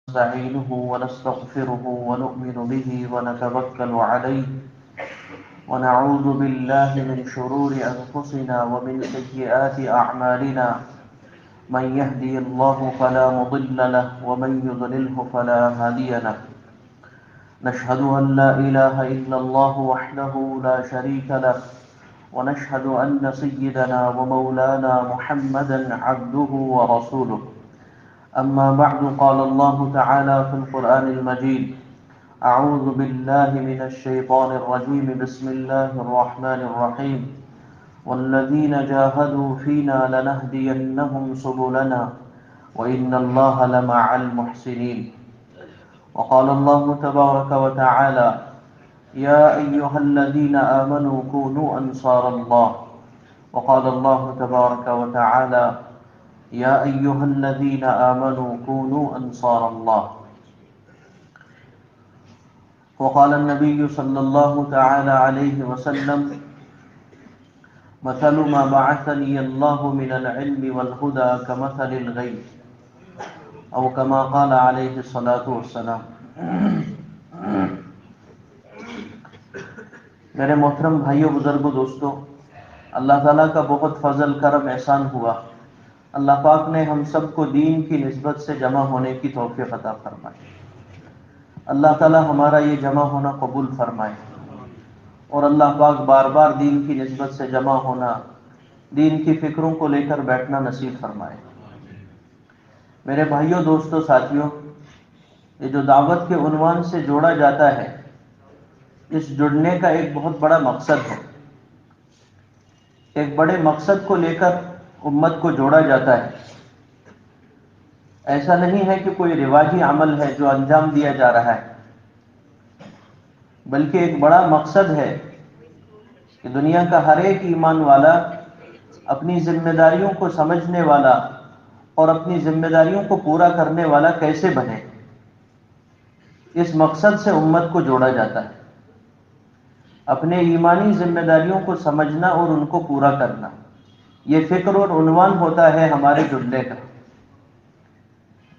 نستعينه ونستغفره ونؤمن به ونتوكل عليه ونعوذ بالله من شرور أنفسنا ومن سيئات أعمالنا من يهدي الله فلا مضل له ومن يضلله فلا هادي له نشهد أن لا إله إلا الله وحده لا شريك له ونشهد أن سيدنا ومولانا محمدا عبده ورسوله أما بعد قال الله تعالى في القرآن المجيد أعوذ بالله من الشيطان الرجيم بسم الله الرحمن الرحيم والذين جاهدوا فينا لنهدينهم سبلنا وإن الله لمع المحسنين وقال الله تبارك وتعالى يا أيها الذين آمنوا كونوا أنصار الله وقال الله تبارك وتعالى يا أيها الذين آمنوا كونوا أنصار الله وقال النبي صلى الله تعالى عليه وسلم مثل ما بعثني الله من العلم والهدى كمثل الغيث أو كما قال عليه الصلاة والسلام. میرے محترم بھائیوں بزرگوں دوستوں، اللہ تعالیٰ کا بہت فضل کرم احسان ہوا. اللہ پاک نے ہم سب کو دین کی نسبت سے جمع ہونے کی توفیق عطا فرمائی. اللہ تعالیٰ ہمارا یہ جمع ہونا قبول فرمائے اور اللہ پاک بار بار دین کی نسبت سے جمع ہونا، دین کی فکروں کو لے کر بیٹھنا نصیب فرمائے. میرے بھائیوں دوستوں ساتھیوں، یہ جو دعوت کے عنوان سے جوڑا جاتا ہے، اس جڑنے کا ایک بہت بڑا مقصد ہے. ایک بڑے مقصد کو لے کر امت کو جوڑا جاتا ہے. ایسا نہیں ہے کہ کوئی رواجی عمل ہے جو انجام دیا جا رہا ہے، بلکہ ایک بڑا مقصد ہے کہ دنیا کا ہر ایک ایمان والا اپنی ذمہ داریوں کو سمجھنے والا اور اپنی ذمہ داریوں کو پورا کرنے والا کیسے بنے. اس مقصد سے امت کو جوڑا جاتا ہے. اپنے ایمانی ذمہ داریوں کو سمجھنا اور ان کو پورا کرنا، یہ فکر اور عنوان ہوتا ہے ہمارے جڑنے کا.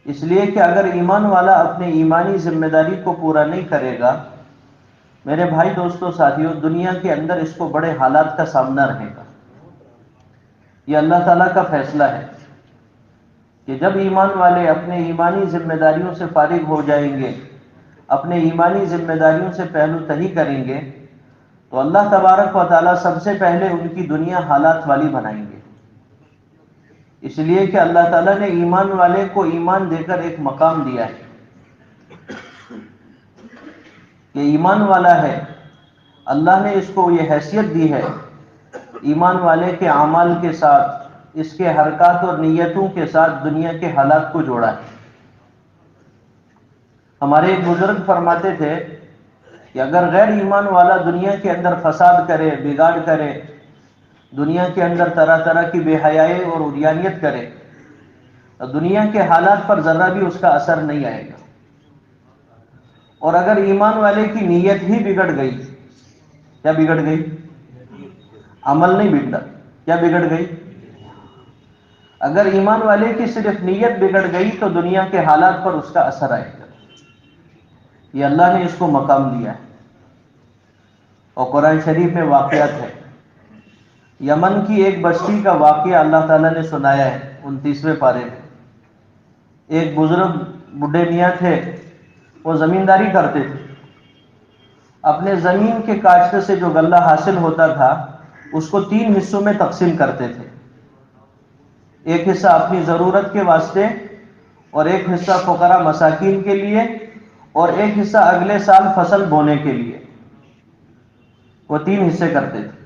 اس لیے کہ اگر ایمان والا اپنے ایمانی ذمہ داری کو پورا نہیں کرے گا، میرے بھائی دوستوں ساتھیوں، دنیا کے اندر اس کو بڑے حالات کا سامنا رہے گا. یہ اللہ تعالیٰ کا فیصلہ ہے کہ جب ایمان والے اپنے ایمانی ذمہ داریوں سے فارغ ہو جائیں گے، اپنے ایمانی ذمہ داریوں سے پہلو تہی کریں گے، تو اللہ تبارک و تعالیٰ سب سے پہلے ان کی دنیا حالات والی بنائیں گے. اس لیے کہ اللہ تعالیٰ نے ایمان والے کو ایمان دے کر ایک مقام دیا ہے کہ ایمان والا ہے. اللہ نے اس کو یہ حیثیت دی ہے، ایمان والے کے اعمال کے ساتھ، اس کے حرکات اور نیتوں کے ساتھ دنیا کے حالات کو جوڑا ہے. ہمارے ایک بزرگ فرماتے تھے کہ اگر غیر ایمان والا دنیا کے اندر فساد کرے، بگاڑ کرے، دنیا کے اندر طرح طرح کی بے حیائی اور عریانیت کرے، تو دنیا کے حالات پر ذرہ بھی اس کا اثر نہیں آئے گا. اور اگر ایمان والے کی نیت ہی بگڑ گئی، کیا بگڑ گئی؟ عمل نہیں بگڑا، کیا بگڑ گئی؟ اگر ایمان والے کی صرف نیت بگڑ گئی تو دنیا کے حالات پر اس کا اثر آئے گا. یہ اللہ نے اس کو مقام دیا ہے. اور قرآن شریف میں واقعات ہے. یمن کی ایک بستی کا واقعہ اللہ تعالیٰ نے سنایا ہے 29ویں پارے میں. ایک بزرگ بڈھے میاں تھے، وہ زمینداری کرتے تھے. اپنے زمین کے کاشت سے جو غلہ حاصل ہوتا تھا اس کو 3 حصوں میں تقسیم کرتے تھے. ایک حصہ اپنی ضرورت کے واسطے، اور ایک حصہ فقراء مساکین کے لیے، اور ایک حصہ اگلے سال فصل بونے کے لیے. وہ 3 حصے کرتے تھے.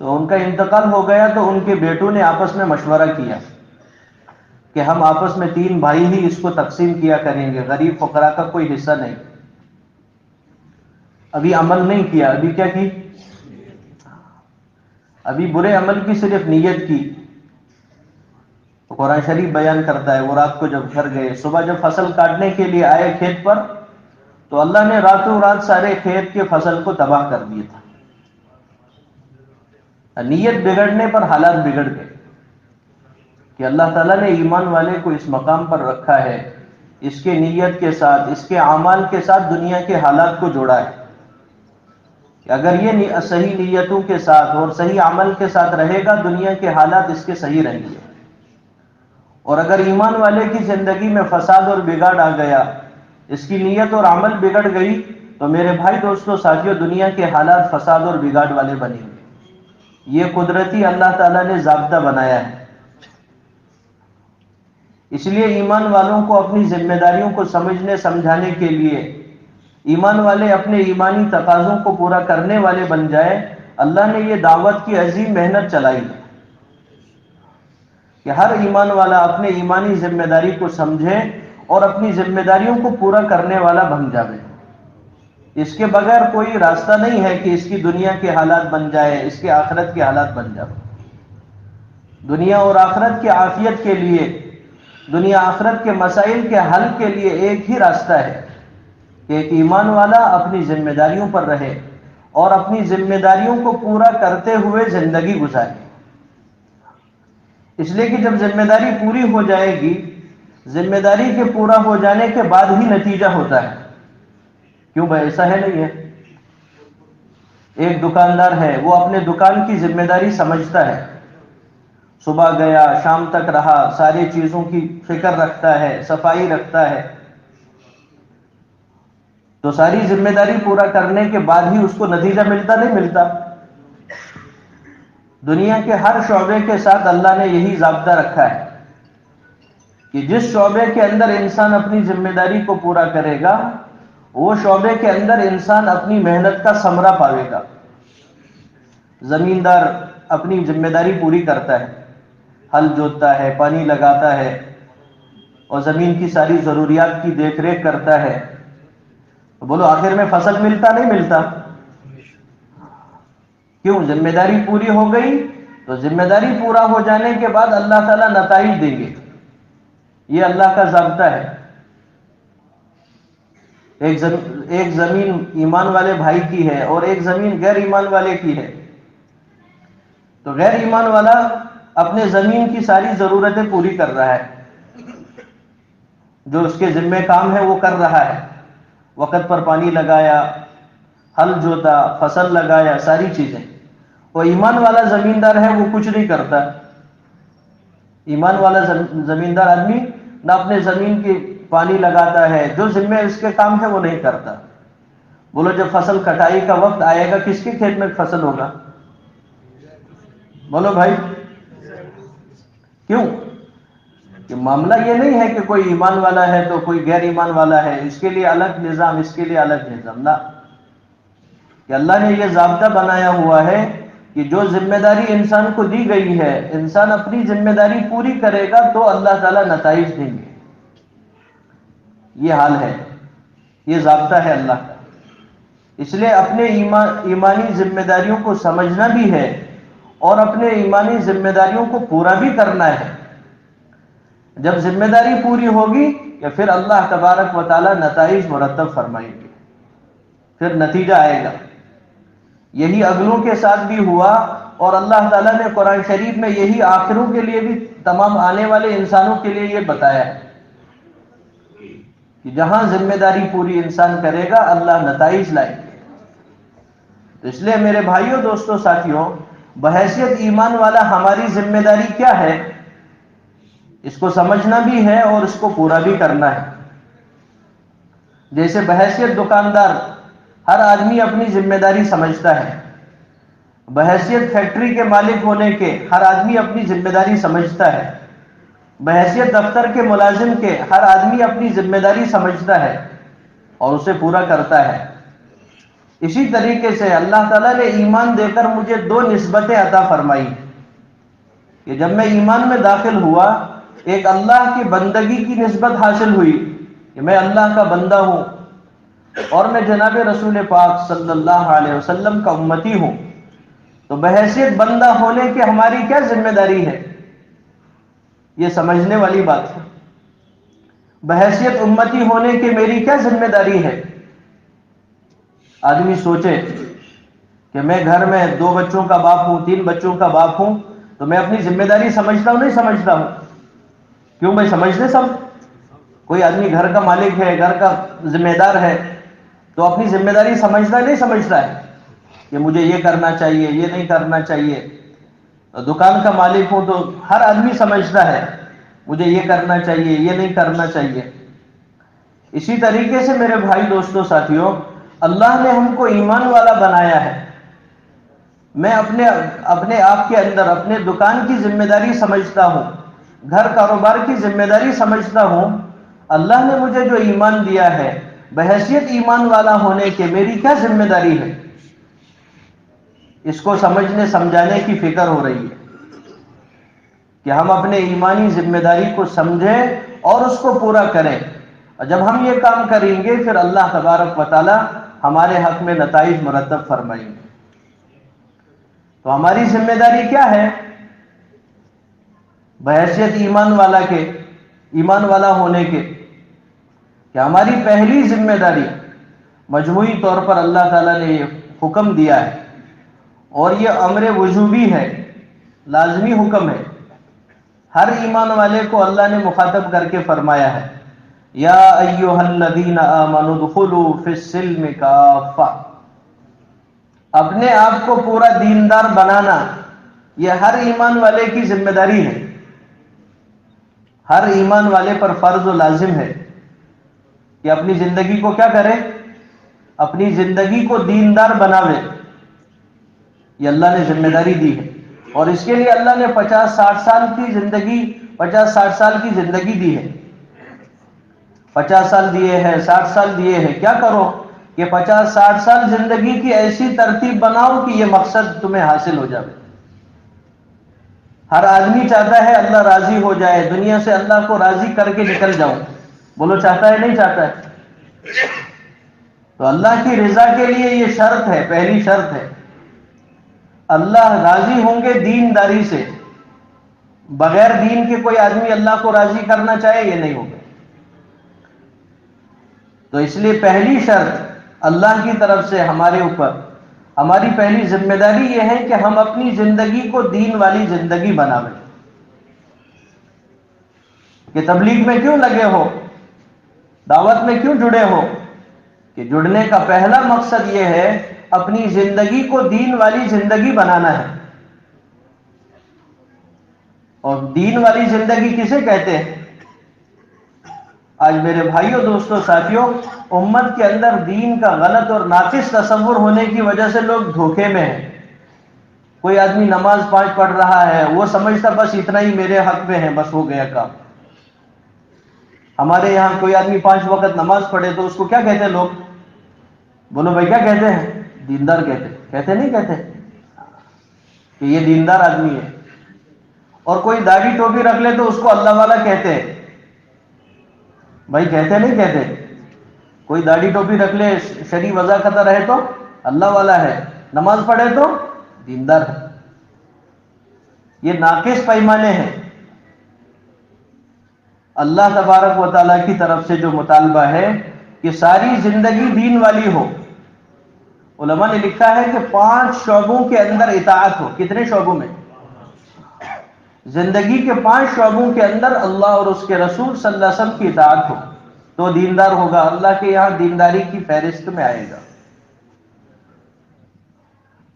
تو ان کا انتقال ہو گیا تو ان کے بیٹوں نے آپس میں مشورہ کیا کہ ہم آپس میں 3 بھائی ہی اس کو تقسیم کیا کریں گے، غریب فقراء کا کوئی حصہ نہیں. ابھی عمل نہیں کیا، ابھی کیا کی؟ ابھی برے عمل کی صرف نیت کی. تو قرآن شریف بیان کرتا ہے وہ رات کو جب گھر گئے، صبح جب فصل کاٹنے کے لیے آئے کھیت پر، تو اللہ نے راتوں رات سارے کھیت کے فصل کو تباہ کر دیا تھا. نیت بگڑنے پر حالات بگڑ گئے کہ اللہ تعالیٰ نے ایمان والے کو اس مقام پر رکھا ہے اس کے نیت کے ساتھ، اس کے اعمال کے ساتھ دنیا کے حالات کو جوڑا ہے کہ اگر یہ صحیح نیتوں کے ساتھ اور صحیح عمل کے ساتھ رہے گا، دنیا کے حالات اس کے صحیح رہیں گے. اور اگر ایمان والے کی زندگی میں فساد اور بگاڑ آ گیا، اس کی نیت اور عمل بگڑ گئی، تو میرے بھائی دوستو ساتھیو، دنیا کے حالات فساد اور بگاڑ والے بنیں گے. یہ قدرتی اللہ تعالیٰ نے ضابطہ بنایا ہے. اس لیے ایمان والوں کو اپنی ذمہ داریوں کو سمجھنے سمجھانے کے لیے، ایمان والے اپنے ایمانی تقاضوں کو پورا کرنے والے بن جائے، اللہ نے یہ دعوت کی عظیم محنت چلائی ہے کہ ہر ایمان والا اپنے ایمانی ذمہ داری کو سمجھے اور اپنی ذمہ داریوں کو پورا کرنے والا بن جائے. اس کے بغیر کوئی راستہ نہیں ہے کہ اس کی دنیا کے حالات بن جائے، اس کے آخرت کے حالات بن جائے. دنیا اور آخرت کی عافیت کے لیے، دنیا آخرت کے مسائل کے حل کے لیے ایک ہی راستہ ہے کہ ایک ایمان والا اپنی ذمہ داریوں پر رہے اور اپنی ذمہ داریوں کو پورا کرتے ہوئے زندگی گزارے. اس لیے کہ جب ذمہ داری پوری ہو جائے گی، ذمہ داری کے پورا ہو جانے کے بعد ہی نتیجہ ہوتا ہے. کیوں بھائی، ایسا ہے نہیں ہے؟ ایک دکاندار ہے، وہ اپنے دکان کی ذمہ داری سمجھتا ہے، صبح گیا شام تک رہا، ساری چیزوں کی فکر رکھتا ہے، صفائی رکھتا ہے، تو ساری ذمہ داری پورا کرنے کے بعد ہی اس کو نتیجہ ملتا نہیں ملتا؟ دنیا کے ہر شعبے کے ساتھ اللہ نے یہی ضابطہ رکھا ہے کہ جس شعبے کے اندر انسان اپنی ذمہ داری کو پورا کرے گا، وہ شعبے کے اندر انسان اپنی محنت کا ثمرہ پاوے گا. زمیندار اپنی ذمہ داری پوری کرتا ہے، ہل جوتتا ہے، پانی لگاتا ہے اور زمین کی ساری ضروریات کی دیکھ ریکھ کرتا ہے. بولو آخر میں فصل ملتا نہیں ملتا؟ کیوں؟ ذمہ داری پوری ہو گئی. تو ذمہ داری پورا ہو جانے کے بعد اللہ تعالیٰ نتائج دیں گے. یہ اللہ کا ضابطہ ہے. ایک زمین ایمان والے بھائی کی ہے اور ایک زمین غیر ایمان والے کی ہے. تو غیر ایمان والا اپنے زمین کی ساری ضرورتیں پوری کر رہا ہے، جو اس کے ذمہ کام ہے وہ کر رہا ہے. وقت پر پانی لگایا، ہل جوتا، فصل لگایا، ساری چیزیں. اور ایمان والا زمیندار ہے، وہ کچھ نہیں کرتا. ایمان والا زمیندار آدمی نہ اپنے زمین کی پانی لگاتا ہے، جو ذمہ اس کے کام ہے وہ نہیں کرتا. بولو جب فصل کٹائی کا وقت آئے گا، کس کے کھیت میں فصل ہوگا؟ بولو بھائی. کیوں؟ کہ معاملہ یہ نہیں ہے کہ کوئی ایمان والا ہے تو کوئی غیر ایمان والا ہے، اس کے لیے الگ نظام، اس کے لیے الگ نظام. نہ، کہ اللہ نے یہ ضابطہ بنایا ہوا ہے کہ جو ذمہ داری انسان کو دی گئی ہے، انسان اپنی ذمہ داری پوری کرے گا تو اللہ تعالیٰ نتائج دیں گے. یہ حال ہے، یہ ضابطہ ہے اللہ کا. اس لیے اپنے ایمانی ذمہ داریوں کو سمجھنا بھی ہے اور اپنے ایمانی ذمہ داریوں کو پورا بھی کرنا ہے. جب ذمہ داری پوری ہوگی کہ پھر اللہ تبارک و تعالیٰ نتائج مرتب فرمائیں گے، پھر نتیجہ آئے گا. یہی اگلوں کے ساتھ بھی ہوا اور اللہ تعالیٰ نے قرآن شریف میں یہی آخروں کے لیے بھی، تمام آنے والے انسانوں کے لیے یہ بتایا ہے کہ جہاں ذمہ داری پوری انسان کرے گا اللہ نتائج لائے گے. تو اس لیے میرے بھائیوں، دوستوں، ساتھیوں، بحیثیت ایمان والا ہماری ذمہ داری کیا ہے، اس کو سمجھنا بھی ہے اور اس کو پورا بھی کرنا ہے. جیسے بحیثیت دکاندار ہر آدمی اپنی ذمہ داری سمجھتا ہے، بحیثیت فیکٹری کے مالک ہونے کے ہر آدمی اپنی ذمہ داری سمجھتا ہے، بحیثیت دفتر کے ملازم کے ہر آدمی اپنی ذمہ داری سمجھتا ہے اور اسے پورا کرتا ہے. اسی طریقے سے اللہ تعالیٰ نے ایمان دے کر مجھے دو نسبتیں عطا فرمائی کہ جب میں ایمان میں داخل ہوا، ایک اللہ کی بندگی کی نسبت حاصل ہوئی کہ میں اللہ کا بندہ ہوں اور میں جناب رسول پاک صلی اللہ علیہ وسلم کا امتی ہوں. تو بحیثیت بندہ ہونے کے ہماری کیا ذمہ داری ہے، یہ سمجھنے والی بات ہے. بحیثیت امتی ہونے کے میری کیا ذمہ داری ہے. آدمی سوچے کہ میں گھر میں 2 بچوں کا باپ ہوں، 3 بچوں کا باپ ہوں، تو میں اپنی ذمہ داری سمجھتا ہوں نہیں سمجھتا ہوں؟ کیوں بھائی، سمجھتے سب؟ کوئی آدمی گھر کا مالک ہے، گھر کا ذمہ دار ہے، تو اپنی ذمہ داری سمجھتا نہیں سمجھتا ہے کہ مجھے یہ کرنا چاہیے، یہ نہیں کرنا چاہیے. دکان کا مالک ہوں تو ہر آدمی سمجھتا ہے مجھے یہ کرنا چاہیے، یہ نہیں کرنا چاہیے. اسی طریقے سے میرے بھائی، دوستوں، ساتھیوں، اللہ نے ہم کو ایمان والا بنایا ہے. میں اپنے آپ کے اندر اپنے دکان کی ذمہ داری سمجھتا ہوں، گھر کاروبار کی ذمہ داری سمجھتا ہوں. اللہ نے مجھے جو ایمان دیا ہے، بحیثیت ایمان والا ہونے کے میری کیا ذمہ داری ہے، اس کو سمجھنے سمجھانے کی فکر ہو رہی ہے کہ ہم اپنے ایمانی ذمہ داری کو سمجھیں اور اس کو پورا کریں. اور جب ہم یہ کام کریں گے پھر اللہ تبارک و تعالی ہمارے حق میں نتائج مرتب فرمائیں گے. تو ہماری ذمہ داری کیا ہے بحیثیت ایمان والا ہونے کے؟ کہ ہماری پہلی ذمہ داری مجموعی طور پر اللہ تعالیٰ نے یہ حکم دیا ہے، اور یہ امر وجوبی ہے، لازمی حکم ہے. ہر ایمان والے کو اللہ نے مخاطب کر کے فرمایا ہے، یا ایھا الذین آمنوا ادخلوا فی السلم کافہ. اپنے آپ کو پورا دیندار بنانا یہ ہر ایمان والے کی ذمہ داری ہے. ہر ایمان والے پر فرض و لازم ہے کہ اپنی زندگی کو کیا کرے، اپنی زندگی کو دیندار بناوے. یہ اللہ نے ذمہ داری دی ہے، اور اس کے لیے اللہ نے 50-60 سال کی زندگی دی ہے. 50 سال دیے ہیں، 60 سال دیے ہیں. کیا کرو کہ 50-60 سال زندگی کی ایسی ترتیب بناؤ کہ یہ مقصد تمہیں حاصل ہو جائے. ہر آدمی چاہتا ہے اللہ راضی ہو جائے، دنیا سے اللہ کو راضی کر کے نکل جاؤں. بولو چاہتا ہے نہیں چاہتا ہے؟ تو اللہ کی رضا کے لیے یہ شرط ہے، پہلی شرط ہے. اللہ راضی ہوں گے دینداری سے. بغیر دین کے کوئی آدمی اللہ کو راضی کرنا چاہے یہ نہیں ہوگا. تو اس لیے پہلی شرط اللہ کی طرف سے ہمارے اوپر، ہماری پہلی ذمہ داری یہ ہے کہ ہم اپنی زندگی کو دین والی زندگی بناویں. کہ تبلیغ میں کیوں لگے ہو، دعوت میں کیوں جڑے ہو؟ کہ جڑنے کا پہلا مقصد یہ ہے اپنی زندگی کو دین والی زندگی بنانا ہے. اور دین والی زندگی کسے کہتے ہیں؟ آج میرے بھائیوں، دوستوں، ساتھیوں، امت کے اندر دین کا غلط اور ناقص تصور ہونے کی وجہ سے لوگ دھوکے میں ہیں. کوئی آدمی نماز 5 پڑھ رہا ہے، وہ سمجھتا بس اتنا ہی میرے حق میں ہے، بس ہو گیا کام. ہمارے یہاں کوئی آدمی 5 وقت نماز پڑھے تو اس کو کیا کہتے ہیں لوگ؟ بولو بھائی کیا کہتے ہیں؟ دیندار کہتے نہیں کہتے کہ یہ دیندار آدمی ہے. اور کوئی داڑھی ٹوپی رکھ لے تو اس کو اللہ والا کہتے ہیں. بھائی کہتے نہیں کہتے؟ کوئی داڑھی ٹوپی رکھ لے، شرعی وضاحت رہے تو اللہ والا ہے، نماز پڑھے تو دیندار ہے. یہ ناقص پیمانے ہیں. اللہ تبارک و تعالیٰ کی طرف سے جو مطالبہ ہے کہ ساری زندگی دین والی ہو. علماء نے لکھا ہے کہ 5 شعبوں کے اندر اطاعت ہو. کتنے شعبوں میں؟ زندگی کے 5 شعبوں کے اندر اللہ اور اس کے رسول صلی اللہ علیہ وسلم کی اطاعت ہو تو دیندار ہوگا. اللہ کے یہاں دینداری کی فہرست میں آئے گا.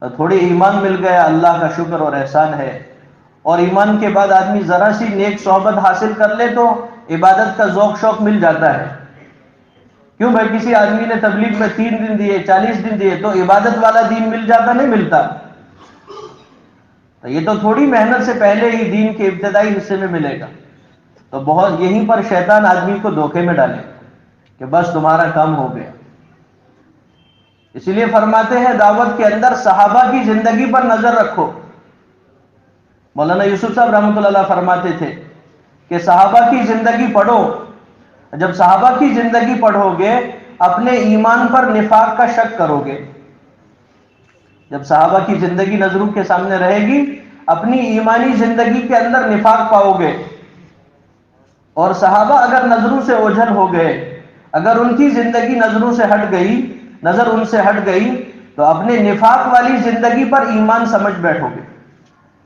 تھوڑی ایمان مل گیا، اللہ کا شکر اور احسان ہے. اور ایمان کے بعد آدمی ذرا سی نیک صحبت حاصل کر لے تو عبادت کا ذوق شوق مل جاتا ہے. کیوں بھائی؟ کسی آدمی نے تبلیغ میں 3 دن دیے، 40 دن دیے، تو عبادت والا دین مل جاتا نہیں ملتا؟ تو یہ تو تھوڑی محنت سے پہلے ہی دین کے ابتدائی حصے میں ملے گا. تو بہت یہیں پر شیطان آدمی کو دھوکے میں ڈالے کہ بس تمہارا کام ہو گیا. اسی لیے فرماتے ہیں دعوت کے اندر صحابہ کی زندگی پر نظر رکھو. مولانا یوسف صاحب رحمۃ اللہ علیہ فرماتے تھے کہ صحابہ کی زندگی پڑھو. جب صحابہ کی زندگی پڑھو گے اپنے ایمان پر نفاق کا شک کرو گے. جب صحابہ کی زندگی نظروں کے سامنے رہے گی اپنی ایمانی زندگی کے اندر نفاق پاؤ گے. اور صحابہ اگر نظروں سے اوجھل ہو گئے، اگر ان کی زندگی نظروں سے ہٹ گئی، نظر ان سے ہٹ گئی، تو اپنے نفاق والی زندگی پر ایمان سمجھ بیٹھو گے.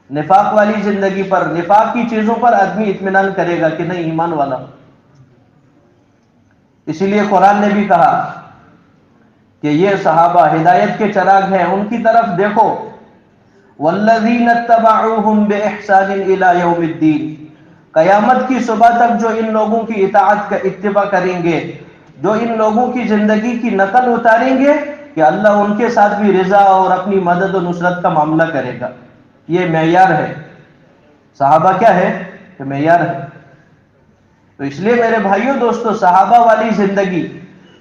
نفاق والی زندگی پر، نفاق کی چیزوں پر آدمی اطمینان کرے گا کہ نہیں ایمان والا. اسی لیے قرآن نے بھی کہا کہ یہ صحابہ ہدایت کے چراغ ہیں، ان کی طرف دیکھو. والذین اتبعوہم باحسان الی یوم الدین، قیامت کی صبح تک جو ان لوگوں کی اطاعت کا اتباع کریں گے، جو ان لوگوں کی زندگی کی نقل اتاریں گے، کہ اللہ ان کے ساتھ بھی رضا اور اپنی مدد و نصرت کا معاملہ کرے گا. یہ معیار ہے. صحابہ کیا ہے؟ کہ معیار ہے. تو اس لیے میرے بھائیوں دوستو، صحابہ والی زندگی،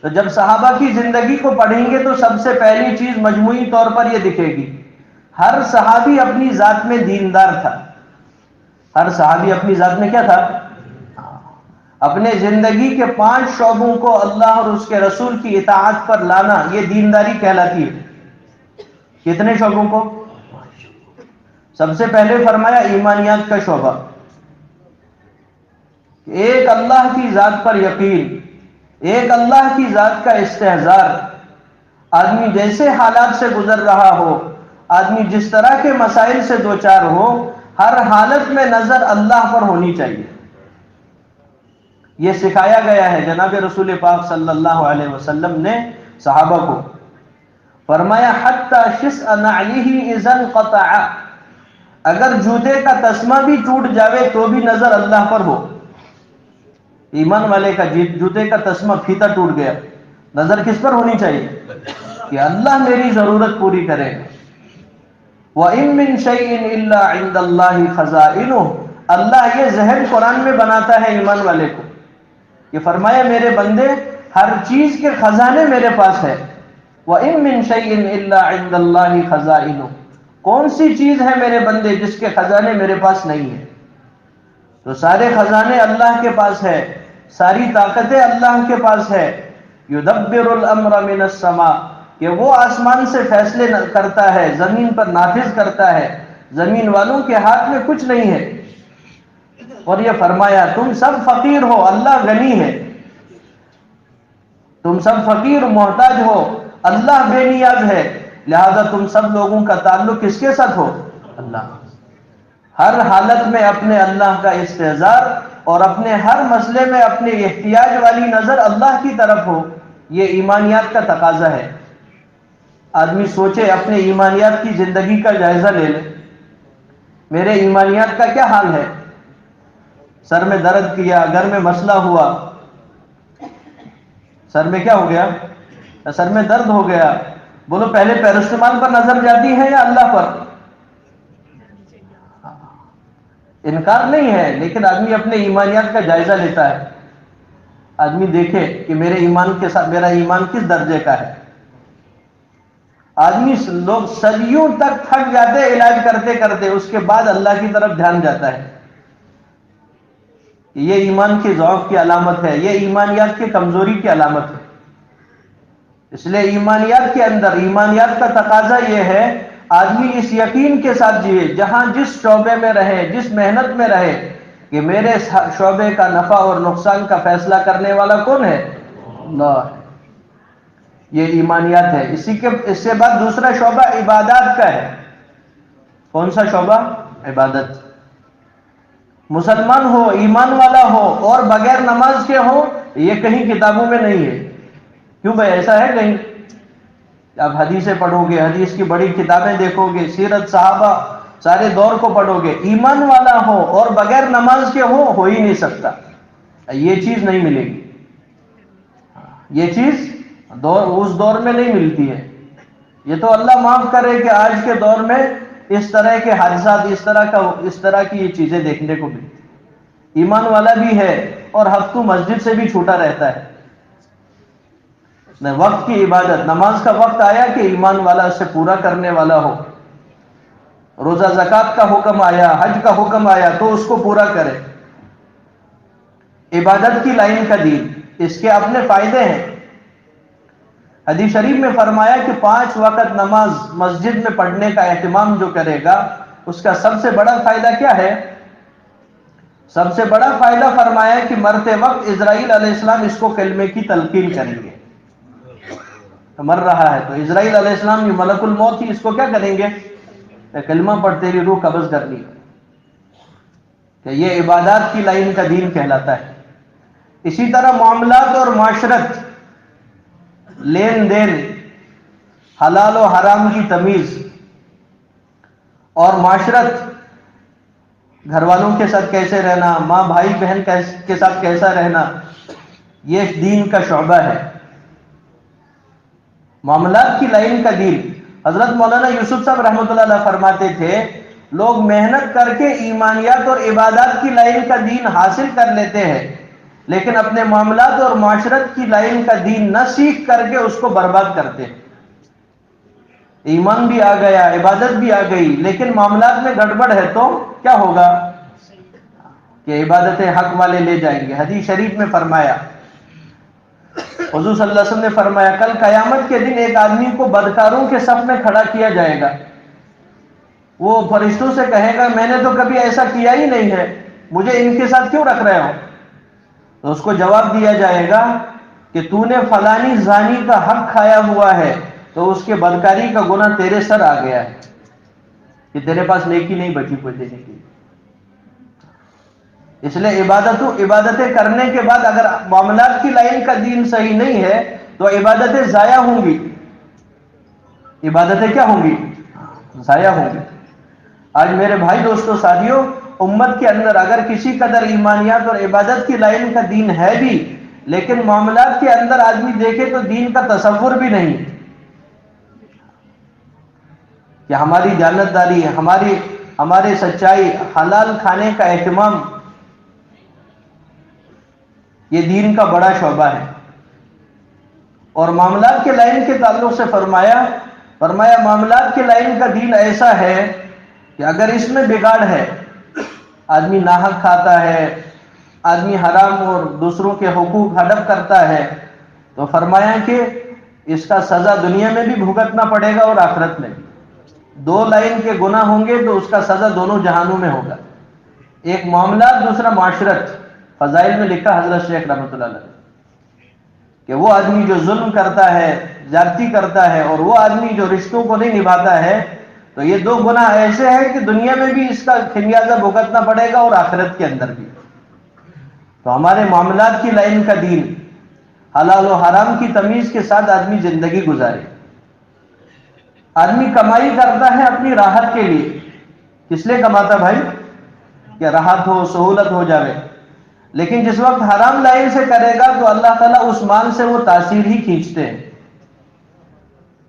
تو جب صحابہ کی زندگی کو پڑھیں گے تو سب سے پہلی چیز مجموعی طور پر یہ دکھے گی، ہر صحابی اپنی ذات میں دیندار تھا. ہر صحابی اپنی ذات میں کیا تھا؟ اپنے زندگی کے 5 شعبوں کو اللہ اور اس کے رسول کی اطاعت پر لانا، یہ دینداری کہلاتی ہے. کتنے شعبوں کو؟ سب سے پہلے فرمایا ایمانیات کا شعبہ، ایک اللہ کی ذات پر یقین، ایک اللہ کی ذات کا استحضار. آدمی جیسے حالات سے گزر رہا ہو، آدمی جس طرح کے مسائل سے دوچار ہو، ہر حالت میں نظر اللہ پر ہونی چاہیے. یہ سکھایا گیا ہے جناب رسول پاک صلی اللہ علیہ وسلم نے صحابہ کو. فرمایا حتی شسع نعلہ اذا انقطع، اگر جوتے کا تسمہ بھی ٹوٹ جاوے تو بھی نظر اللہ پر ہو. ایمان والے کا جوتے کا تسمہ پھیتا ٹوٹ گیا، نظر کس پر ہونی چاہیے؟ کہ اللہ میری ضرورت پوری کرے. وَإِن مِّن شَيْءٍ إِلَّا عِندَ اللَّهِ خَزَائِنُهُ، اللہ یہ ذہن قرآن میں بناتا ہے ایمان والے کو. یہ فرمایا میرے بندے، ہر چیز کے خزانے میرے پاس ہے. وَإِن مِّن شَيْءٍ إِلَّا عِندَ اللَّهِ خَزَائِنُهُ، کون سی چیز ہے میرے بندے جس کے خزانے میرے پاس نہیں ہے؟ تو سارے خزانے اللہ کے پاس ہے، ساری طاقتیں اللہ کے پاس ہے. یدبر الامر من السماء، کہ وہ آسمان سے فیصلے کرتا ہے، زمین پر نافذ کرتا ہے. زمین والوں کے ہاتھ میں کچھ نہیں ہے. اور یہ فرمایا تم سب فقیر ہو، اللہ غنی ہے. تم سب فقیر محتاج ہو، اللہ بے نیاز ہے. لہذا تم سب لوگوں کا تعلق کس کے ساتھ ہو؟ اللہ. ہر حالت میں اپنے اللہ کا استحضار اور اپنے ہر مسئلے میں اپنے احتیاج والی نظر اللہ کی طرف ہو. یہ ایمانیات کا تقاضا ہے. آدمی سوچے، اپنے ایمانیات کی زندگی کا جائزہ لے لے. میرے ایمانیات کا کیا حال ہے؟ سر میں درد کیا، گھر میں مسئلہ ہوا، سر میں کیا ہو گیا؟ سر میں درد ہو گیا. بولو پہلے پیرسٹمال پر نظر جاتی ہے یا اللہ پر؟ انکار نہیں ہے، لیکن آدمی اپنے ایمانیات کا جائزہ لیتا ہے. آدمی دیکھے کہ میرے ایمان کے ساتھ میرا ایمان کس درجے کا ہے. آدمی لوگ صدیوں تک تھک جاتے علاج کرتے کرتے، اس کے بعد اللہ کی طرف دھیان جاتا ہے. یہ ایمان کی ضعف کی علامت ہے، یہ ایمانیات کی کمزوری کی علامت ہے. اس لیے ایمانیات کے اندر، ایمانیات کا تقاضا یہ ہے آدمی اس یقین کے ساتھ جیے، جہاں جس شعبے میں رہے، جس محنت میں رہے، کہ میرے شعبے کا نفع اور نقصان کا فیصلہ کرنے والا کون ہے؟ اللہ ہے. یہ ایمانیات ہے. اس سے بعد دوسرا شعبہ عبادات کا ہے. کون سا شعبہ؟ عبادت. مسلمان ہو، ایمان والا ہو اور بغیر نماز کے ہو، یہ کہیں کتابوں میں نہیں ہے. کیوں بھائی ایسا ہے کہیں؟ آپ حدیثیں پڑھو گے، حدیث کی بڑی کتابیں دیکھو گے، سیرت صحابہ سارے دور کو پڑھو گے، ایمان والا ہو اور بغیر نماز کے ہو ہی نہیں سکتا. یہ چیز نہیں ملے گی. یہ چیز اس دور میں نہیں ملتی ہے. یہ تو اللہ معاف کرے کہ آج کے دور میں اس طرح کے حادثات، اس طرح کی یہ چیزیں دیکھنے کو ملتی. ایمان والا بھی ہے اور ہفتوں مسجد سے بھی چھوٹا رہتا ہے. وقت کی عبادت، نماز کا وقت آیا کہ ایمان والا اسے پورا کرنے والا ہو. روزہ زکات کا حکم آیا، حج کا حکم آیا تو اس کو پورا کرے. عبادت کی لائن کا دین، اس کے اپنے فائدے ہیں. حدیث شریف میں فرمایا کہ 5 وقت نماز مسجد میں پڑھنے کا اہتمام جو کرے گا، اس کا سب سے بڑا فائدہ کیا ہے؟ سب سے بڑا فائدہ فرمایا کہ مرتے وقت اسرائیل علیہ السلام اس کو کلمے کی تلقین کریں گے. مر رہا ہے تو اسرائیل علیہ السلام یہ ملک الموت ہی اس کو کیا کریں گے؟ کلمہ پڑھ تیری روح قبض کرنی. کہ یہ عبادات کی لائن کا دین کہلاتا ہے. اسی طرح معاملات اور معاشرت، لین دین، حلال و حرام کی تمیز اور معاشرت، گھر والوں کے ساتھ کیسے رہنا، ماں بھائی بہن کے ساتھ کیسا رہنا، یہ دین کا شعبہ ہے، معاملات کی لائن کا دین۔ حضرت مولانا یوسف صاحب رحمۃ اللہ علیہ فرماتے تھے، لوگ محنت کر کے ایمانیات اور عبادات کی لائن کا دین حاصل کر لیتے ہیں، لیکن اپنے معاملات اور معاشرت کی لائن کا دین نہ سیکھ کر کے اس کو برباد کرتے ہیں۔ ایمان بھی آ گیا، عبادت بھی آ گئی، لیکن معاملات میں گڑبڑ ہے تو کیا ہوگا کہ عبادتیں حق والے لے جائیں گے۔ حدیث شریف میں فرمایا، حضور صلی اللہ علیہ وسلم نے فرمایا، کل قیامت کے دن ایک آدمی کو بدکاروں کے صف میں کھڑا کیا جائے گا، وہ فرشتوں سے کہے گا میں نے تو کبھی ایسا کیا ہی نہیں ہے، مجھے ان کے ساتھ کیوں رکھ رہے ہو؟ تو اس کو جواب دیا جائے گا کہ تو نے فلانی زانی کا حق کھایا ہوا ہے، تو اس کے بدکاری کا گناہ تیرے سر آ گیا ہے کہ تیرے پاس نیکی نہیں بچی کوئی دینے کی۔ اس لیے عبادتیں کرنے کے بعد اگر معاملات کی لائن کا دین صحیح نہیں ہے تو عبادتیں ضائع ہوں گی، عبادتیں کیا ہوں گی؟ ضائع ہوں گی۔ آج میرے بھائی دوستو ساتھیوں، امت کے اندر اگر کسی قدر ایمانیات اور عبادت کی لائن کا دین ہے بھی، لیکن معاملات کے اندر آدمی دیکھے تو دین کا تصور بھی نہیں کہ ہماری دیانتداری، ہمارے سچائی، حلال کھانے کا اہتمام، یہ دین کا بڑا شعبہ ہے۔ اور معاملات کے لائن کے تعلق سے فرمایا معاملات کے لائن کا دین ایسا ہے کہ اگر اس میں بگاڑ ہے، آدمی ناحق کھاتا ہے، آدمی حرام اور دوسروں کے حقوق ہڑپ کرتا ہے، تو فرمایا کہ اس کا سزا دنیا میں بھی بھگتنا پڑے گا اور آخرت میں بھی۔ دو لائن کے گناہ ہوں گے تو اس کا سزا دونوں جہانوں میں ہوگا، ایک معاملات، دوسرا معاشرت۔ فضائل میں لکھا حضرت شیخ رحمۃ اللہ علیہ کہ وہ آدمی جو ظلم کرتا ہے، زیادتی کرتا ہے، اور وہ آدمی جو رشتوں کو نہیں نبھاتا ہے، تو یہ دو گناہ ایسے ہیں کہ دنیا میں بھی اس کا خمیازہ بھگتنا پڑے گا اور آخرت کے اندر بھی۔ تو ہمارے معاملات کی لائن کا دین، حلال و حرام کی تمیز کے ساتھ آدمی زندگی گزارے۔ آدمی کمائی کرتا ہے اپنی راحت کے لیے، کس لیے کماتا بھائی؟ کہ راحت ہو، سہولت ہو جائے، لیکن جس وقت حرام لائن سے کرے گا تو اللہ تعالیٰ اس مال سے وہ تاثیر ہی کھینچتے ہیں۔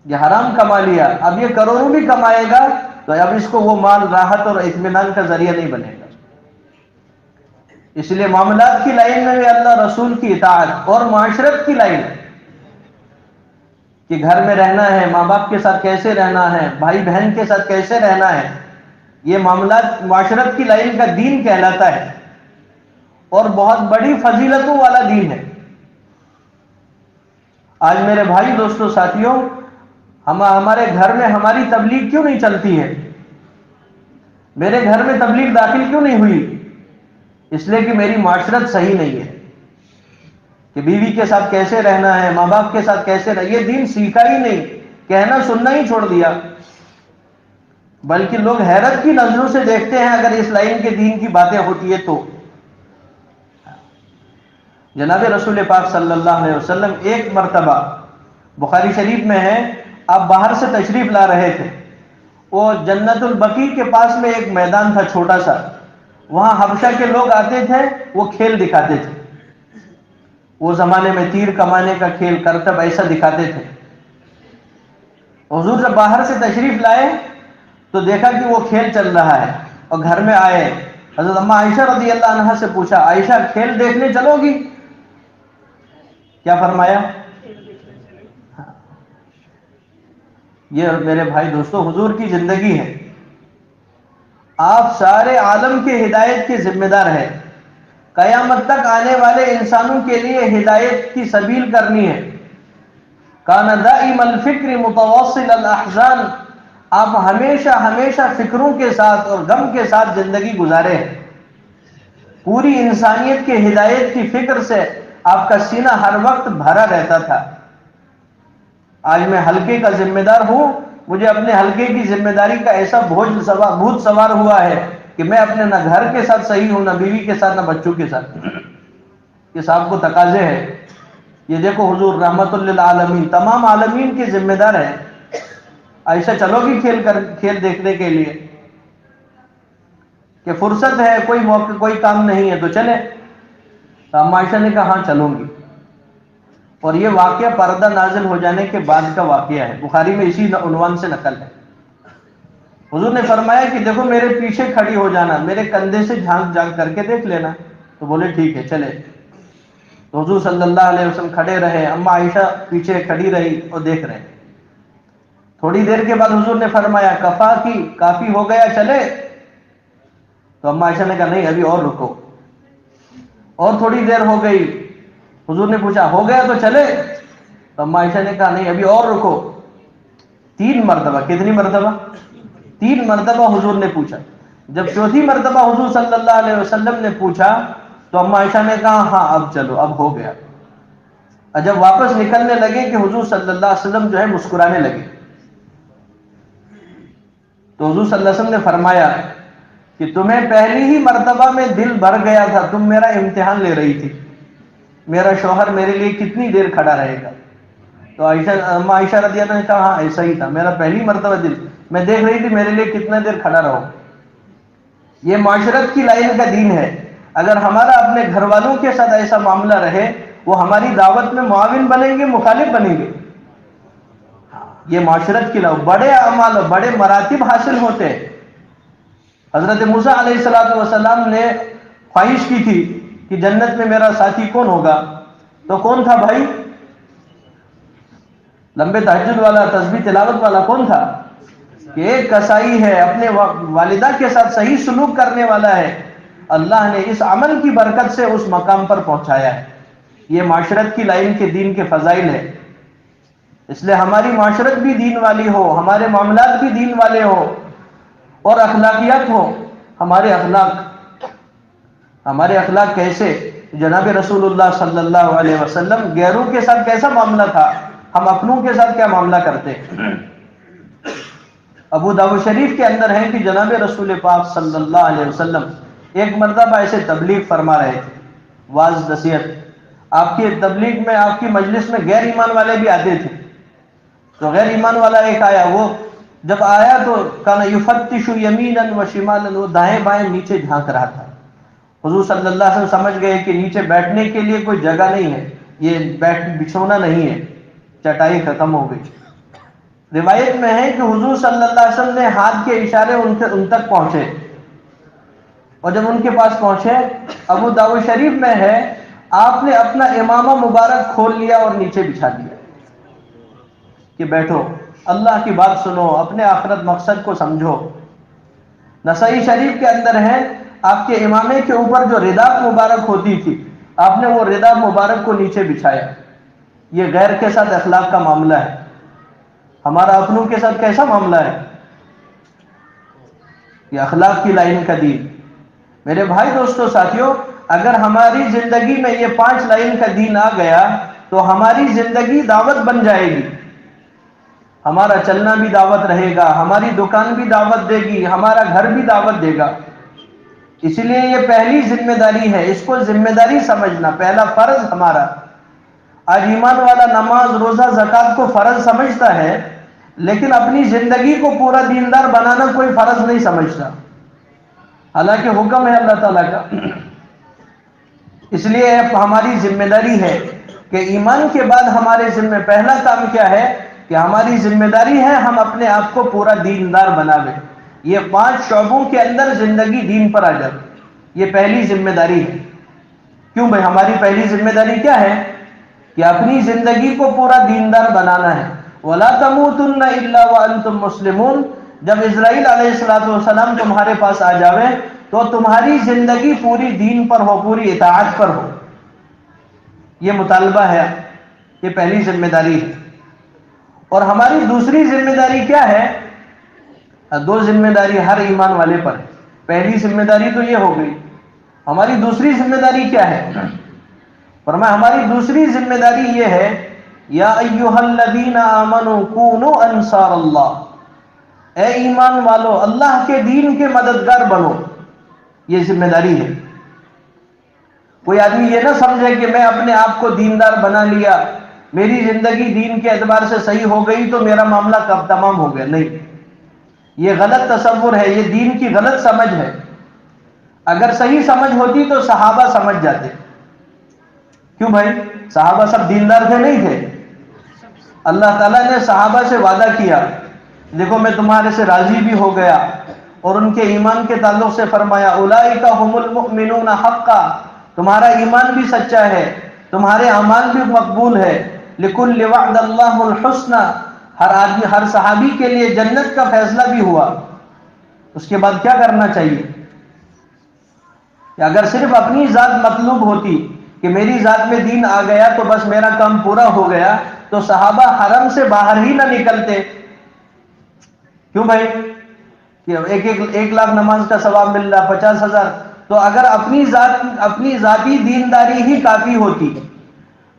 یہ حرام کما لیا، اب یہ کروڑوں بھی کمائے گا تو اب اس کو وہ مال راحت اور اطمینان کا ذریعہ نہیں بنے گا۔ اس لیے معاملات کی لائن میں بھی اللہ رسول کی اطاعت، اور معاشرت کی لائن کہ گھر میں رہنا ہے، ماں باپ کے ساتھ کیسے رہنا ہے، بھائی بہن کے ساتھ کیسے رہنا ہے، یہ معاملات معاشرت کی لائن کا دین کہلاتا ہے، اور بہت بڑی فضیلتوں والا دین ہے۔ آج میرے بھائی دوستو ساتھیوں، ہمارے گھر میں ہماری تبلیغ کیوں نہیں چلتی ہے؟ میرے گھر میں تبلیغ داخل کیوں نہیں ہوئی؟ اس لیے کہ میری معاشرت صحیح نہیں ہے کہ بیوی کے ساتھ کیسے رہنا ہے، ماں باپ کے ساتھ کیسے رہنا، یہ دین سیکھا ہی نہیں، کہنا سننا ہی چھوڑ دیا، بلکہ لوگ حیرت کی نظروں سے دیکھتے ہیں اگر اس لائن کے دین کی باتیں ہوتی ہے تو۔ جناب رسول پاک صلی اللہ علیہ وسلم ایک مرتبہ، بخاری شریف میں ہے، آپ باہر سے تشریف لا رہے تھے، وہ جنت البقیع کے پاس میں ایک میدان تھا چھوٹا سا، وہاں حبشہ کے لوگ آتے تھے، وہ کھیل دکھاتے تھے، وہ زمانے میں تیر کمانے کا کھیل، کرتب ایسا دکھاتے تھے۔ حضور جب باہر سے تشریف لائے تو دیکھا کہ وہ کھیل چل رہا ہے، اور گھر میں آئے، حضرت اماں عائشہ رضی اللہ عنہا سے پوچھا، عائشہ کھیل دیکھنے چلو گی؟ کیا فرمایا؟ یہ میرے بھائی دوستو حضور کی زندگی ہے، آپ سارے عالم کے ہدایت کے ذمہ دار ہیں، قیامت تک آنے والے انسانوں کے لیے ہدایت کی سبیل کرنی ہے۔ کان دائم الفکر متواصل الاحزان، آپ ہمیشہ فکروں کے ساتھ اور غم کے ساتھ زندگی گزارے ہیں، پوری انسانیت کے ہدایت کی فکر سے آپ کا سینہ ہر وقت بھرا رہتا تھا۔ آج میں حلقے کا ذمہ دار ہوں، مجھے اپنے حلقے کی ذمہ داری کا ایسا بھوت سوار ہوا ہے کہ میں اپنے نہ گھر کے ساتھ صحیح ہوں، نہ بیوی کے ساتھ، نہ بچوں کے ساتھ۔ کہ صاحب کو تقاضے ہے. یہ دیکھو حضور رحمت للعالمین تمام عالمین کے ذمہ دار ہیں. عائشہ چلو گی کھیل دیکھنے کے لیے کہ فرصت ہے, کوئی موقع کوئی کام نہیں ہے تو چلے. تو اما عائشہ نے کہا ہاں چلوں گی. اور یہ واقعہ پردہ نازل ہو جانے کے بعد کا واقعہ ہے, بخاری میں اسی عنوان سے نقل ہے. حضور نے فرمایا کہ دیکھو میرے پیچھے کھڑی ہو جانا, میرے کندھے سے جھانک جھانک کر کے دیکھ لینا. تو بولے ٹھیک ہے چلے. تو حضور صلی اللہ علیہ وسلم کھڑے رہے, اما عائشہ پیچھے کھڑی رہی اور دیکھ رہے. تھوڑی دیر کے بعد حضور نے فرمایا کفا کی, کافی ہو گیا چلے. تو اما عائشہ نے کہا نہیں ابھی اور رکو. اور تھوڑی دیر ہو گئی, حضور نے پوچھا ہو گیا تو چلے. تو اما عائشہ نے کہا نہیں ابھی اور رکو. 3 مرتبہ. کتنی مرتبہ؟ 3 مرتبہ حضور نے پوچھا. جب چوتھی مرتبہ حضور صلی اللہ علیہ وسلم نے پوچھا تو اما عائشہ نے کہا ہاں اب چلو, اب ہو گیا. اور جب واپس نکلنے لگے کہ حضور صلی اللہ علیہ وسلم جو ہے مسکرانے لگے. تو حضور صلی اللہ علیہ وسلم نے فرمایا کہ تمہیں پہلی ہی مرتبہ میں دل بھر گیا تھا, تم میرا امتحان لے رہی تھی, میرا شوہر میرے لیے کتنی دیر کھڑا رہے گا. تو اما عائشہ رضی اللہ عنہا نے کہا ہاں ایسا ہی تھا, میرا پہلی مرتبہ دل, میں دیکھ رہی تھی میرے لیے کتنا دیر کھڑا رہو. یہ معاشرت کی لائن کا دین ہے. اگر ہمارا اپنے گھر والوں کے ساتھ ایسا معاملہ رہے, وہ ہماری دعوت میں معاون بنیں گے, مخالف بنیں گے. یہ معاشرت کی لائن, بڑے اعمال بڑے مراتب حاصل ہوتے ہیں. حضرت موسیٰ علیہ السلام نے خواہش کی تھی کہ جنت میں میرا ساتھی کون ہوگا. تو کون تھا بھائی؟ لمبے تہجد والا, تسبیح تلاوت والا کون تھا؟ کہ ایک کسائی ہے, اپنے والدہ کے ساتھ صحیح سلوک کرنے والا ہے. اللہ نے اس عمل کی برکت سے اس مقام پر پہنچایا ہے. یہ معاشرت کی لائن کے دین کے فضائل ہے. اس لیے ہماری معاشرت بھی دین والی ہو, ہمارے معاملات بھی دین والے ہو, اور اخلاقیات ہو. ہمارے اخلاق کیسے؟ جناب رسول اللہ صلی اللہ علیہ وسلم غیروں کے ساتھ کیسا معاملہ تھا, ہم اپنوں کے ساتھ کیا معاملہ کرتے. ابو داؤد شریف کے اندر ہے کہ جناب رسول پاک صلی اللہ علیہ وسلم ایک مرتبہ ایسے تبلیغ فرما رہے تھے, واعظ نصیحت. آپ کی تبلیغ میں, آپ کی مجلس میں غیر ایمان والے بھی آتے تھے. تو غیر ایمان والا ایک آیا, وہ جب آیا تو کان یفتش یمینا و شمالا, وہ دائیں بائیں نیچے جھانک رہا تھا. حضور صلی اللہ علیہ وسلم سمجھ گئے کہ نیچے بیٹھنے کے لیے کوئی جگہ نہیں ہے, یہ بچھونا نہیں ہے, چٹائی ختم ہو گئی. روایت میں ہے کہ حضور صلی اللہ علیہ وسلم نے ہاتھ کے اشارے ان تک پہنچے, اور جب ان کے پاس پہنچے, ابو داؤد شریف میں ہے آپ نے اپنا امامہ مبارک کھول لیا اور نیچے بچھا دیا کہ بیٹھو, اللہ کی بات سنو, اپنے آخرت مقصد کو سمجھو. نسائی شریف کے اندر ہے آپ کے امامے کے اوپر جو ردا مبارک ہوتی تھی, آپ نے وہ ردا مبارک کو نیچے بچھایا. یہ غیر کے ساتھ اخلاق کا معاملہ ہے. ہمارا اپنوں کے ساتھ کیسا معاملہ ہے؟ یہ اخلاق کی لائن کا دین. میرے بھائی دوستو ساتھیوں, اگر ہماری زندگی میں یہ 5 لائن کا دین آ گیا تو ہماری زندگی دعوت بن جائے گی. ہمارا چلنا بھی دعوت رہے گا, ہماری دکان بھی دعوت دے گی, ہمارا گھر بھی دعوت دے گا. اس لیے یہ پہلی ذمہ داری ہے, اس کو ذمہ داری سمجھنا, پہلا فرض ہمارا. آج ایمان والا نماز, روزہ, زکات کو فرض سمجھتا ہے, لیکن اپنی زندگی کو پورا دیندار بنانا کوئی فرض نہیں سمجھتا, حالانکہ حکم ہے اللہ تعالیٰ کا. اس لیے ہماری ذمہ داری ہے کہ ایمان کے بعد ہمارے ذمہ پہلا کام کیا ہے کہ ہماری ذمہ داری ہے ہم اپنے آپ کو پورا دیندار بناویں. یہ 5 شعبوں کے اندر زندگی دین پر آ جائے, یہ پہلی ذمہ داری ہے. کیوں بھائی؟ ہماری پہلی ذمہ داری کیا ہے کہ اپنی زندگی کو پورا دیندار بنانا ہے. وَلَا تَمُوتُنَّ إِلَّا وَأَنْتُمْ مُسْلِمُونَ. جب اسرائیل علیہ السلام تمہارے پاس آ جاوے تو تمہاری زندگی پوری دین پر ہو, پوری اطاعت پر ہو. یہ مطالبہ ہے, یہ پہلی ذمہ داری ہے. اور ہماری دوسری ذمہ داری کیا ہے؟ 2 ذمہ داری ہر ایمان والے پر ہے. پہلی ذمہ داری تو یہ ہو گئی. ہماری دوسری ذمہ داری کیا ہے؟ فرمایا ہماری دوسری ذمہ داری یہ ہے, یا ایھا الذین آمنوا کونوا انصار اللہ. اے ایمان والو, اللہ کے دین کے مددگار بنو. یہ ذمہ داری ہے. کوئی آدمی یہ نہ سمجھے کہ میں اپنے آپ کو دیندار بنا لیا، میری زندگی دین کے اعتبار سے صحیح ہو گئی تو میرا معاملہ کب تمام ہو گیا. نہیں، یہ غلط تصور ہے، یہ دین کی غلط سمجھ ہے. اگر صحیح سمجھ ہوتی تو صحابہ سمجھ جاتے. کیوں بھائی؟ صحابہ سب دیندار تھے نہیں تھے؟ اللہ تعالیٰ نے صحابہ سے وعدہ کیا، دیکھو میں تمہارے سے راضی بھی ہو گیا، اور ان کے ایمان کے تعلق سے فرمایا اولئک هم المؤمنون حقا، تمہارا ایمان بھی سچا ہے، تمہارے اعمال بھی مقبول ہے. لکل وعد اللہ الحسنى، ہر آدمی، ہر صحابی کے لیے جنت کا فیصلہ بھی ہوا. اس کے بعد کیا کرنا چاہیے؟ کہ اگر صرف اپنی ذات مطلوب ہوتی کہ میری ذات میں دین آ گیا تو بس میرا کام پورا ہو گیا، تو صحابہ حرم سے باہر ہی نہ نکلتے. کیوں بھائی؟ کہ ایک لاکھ نماز کا ثواب مل رہا، 50,000. تو اگر اپنی ذاتی دینداری ہی کافی ہوتی،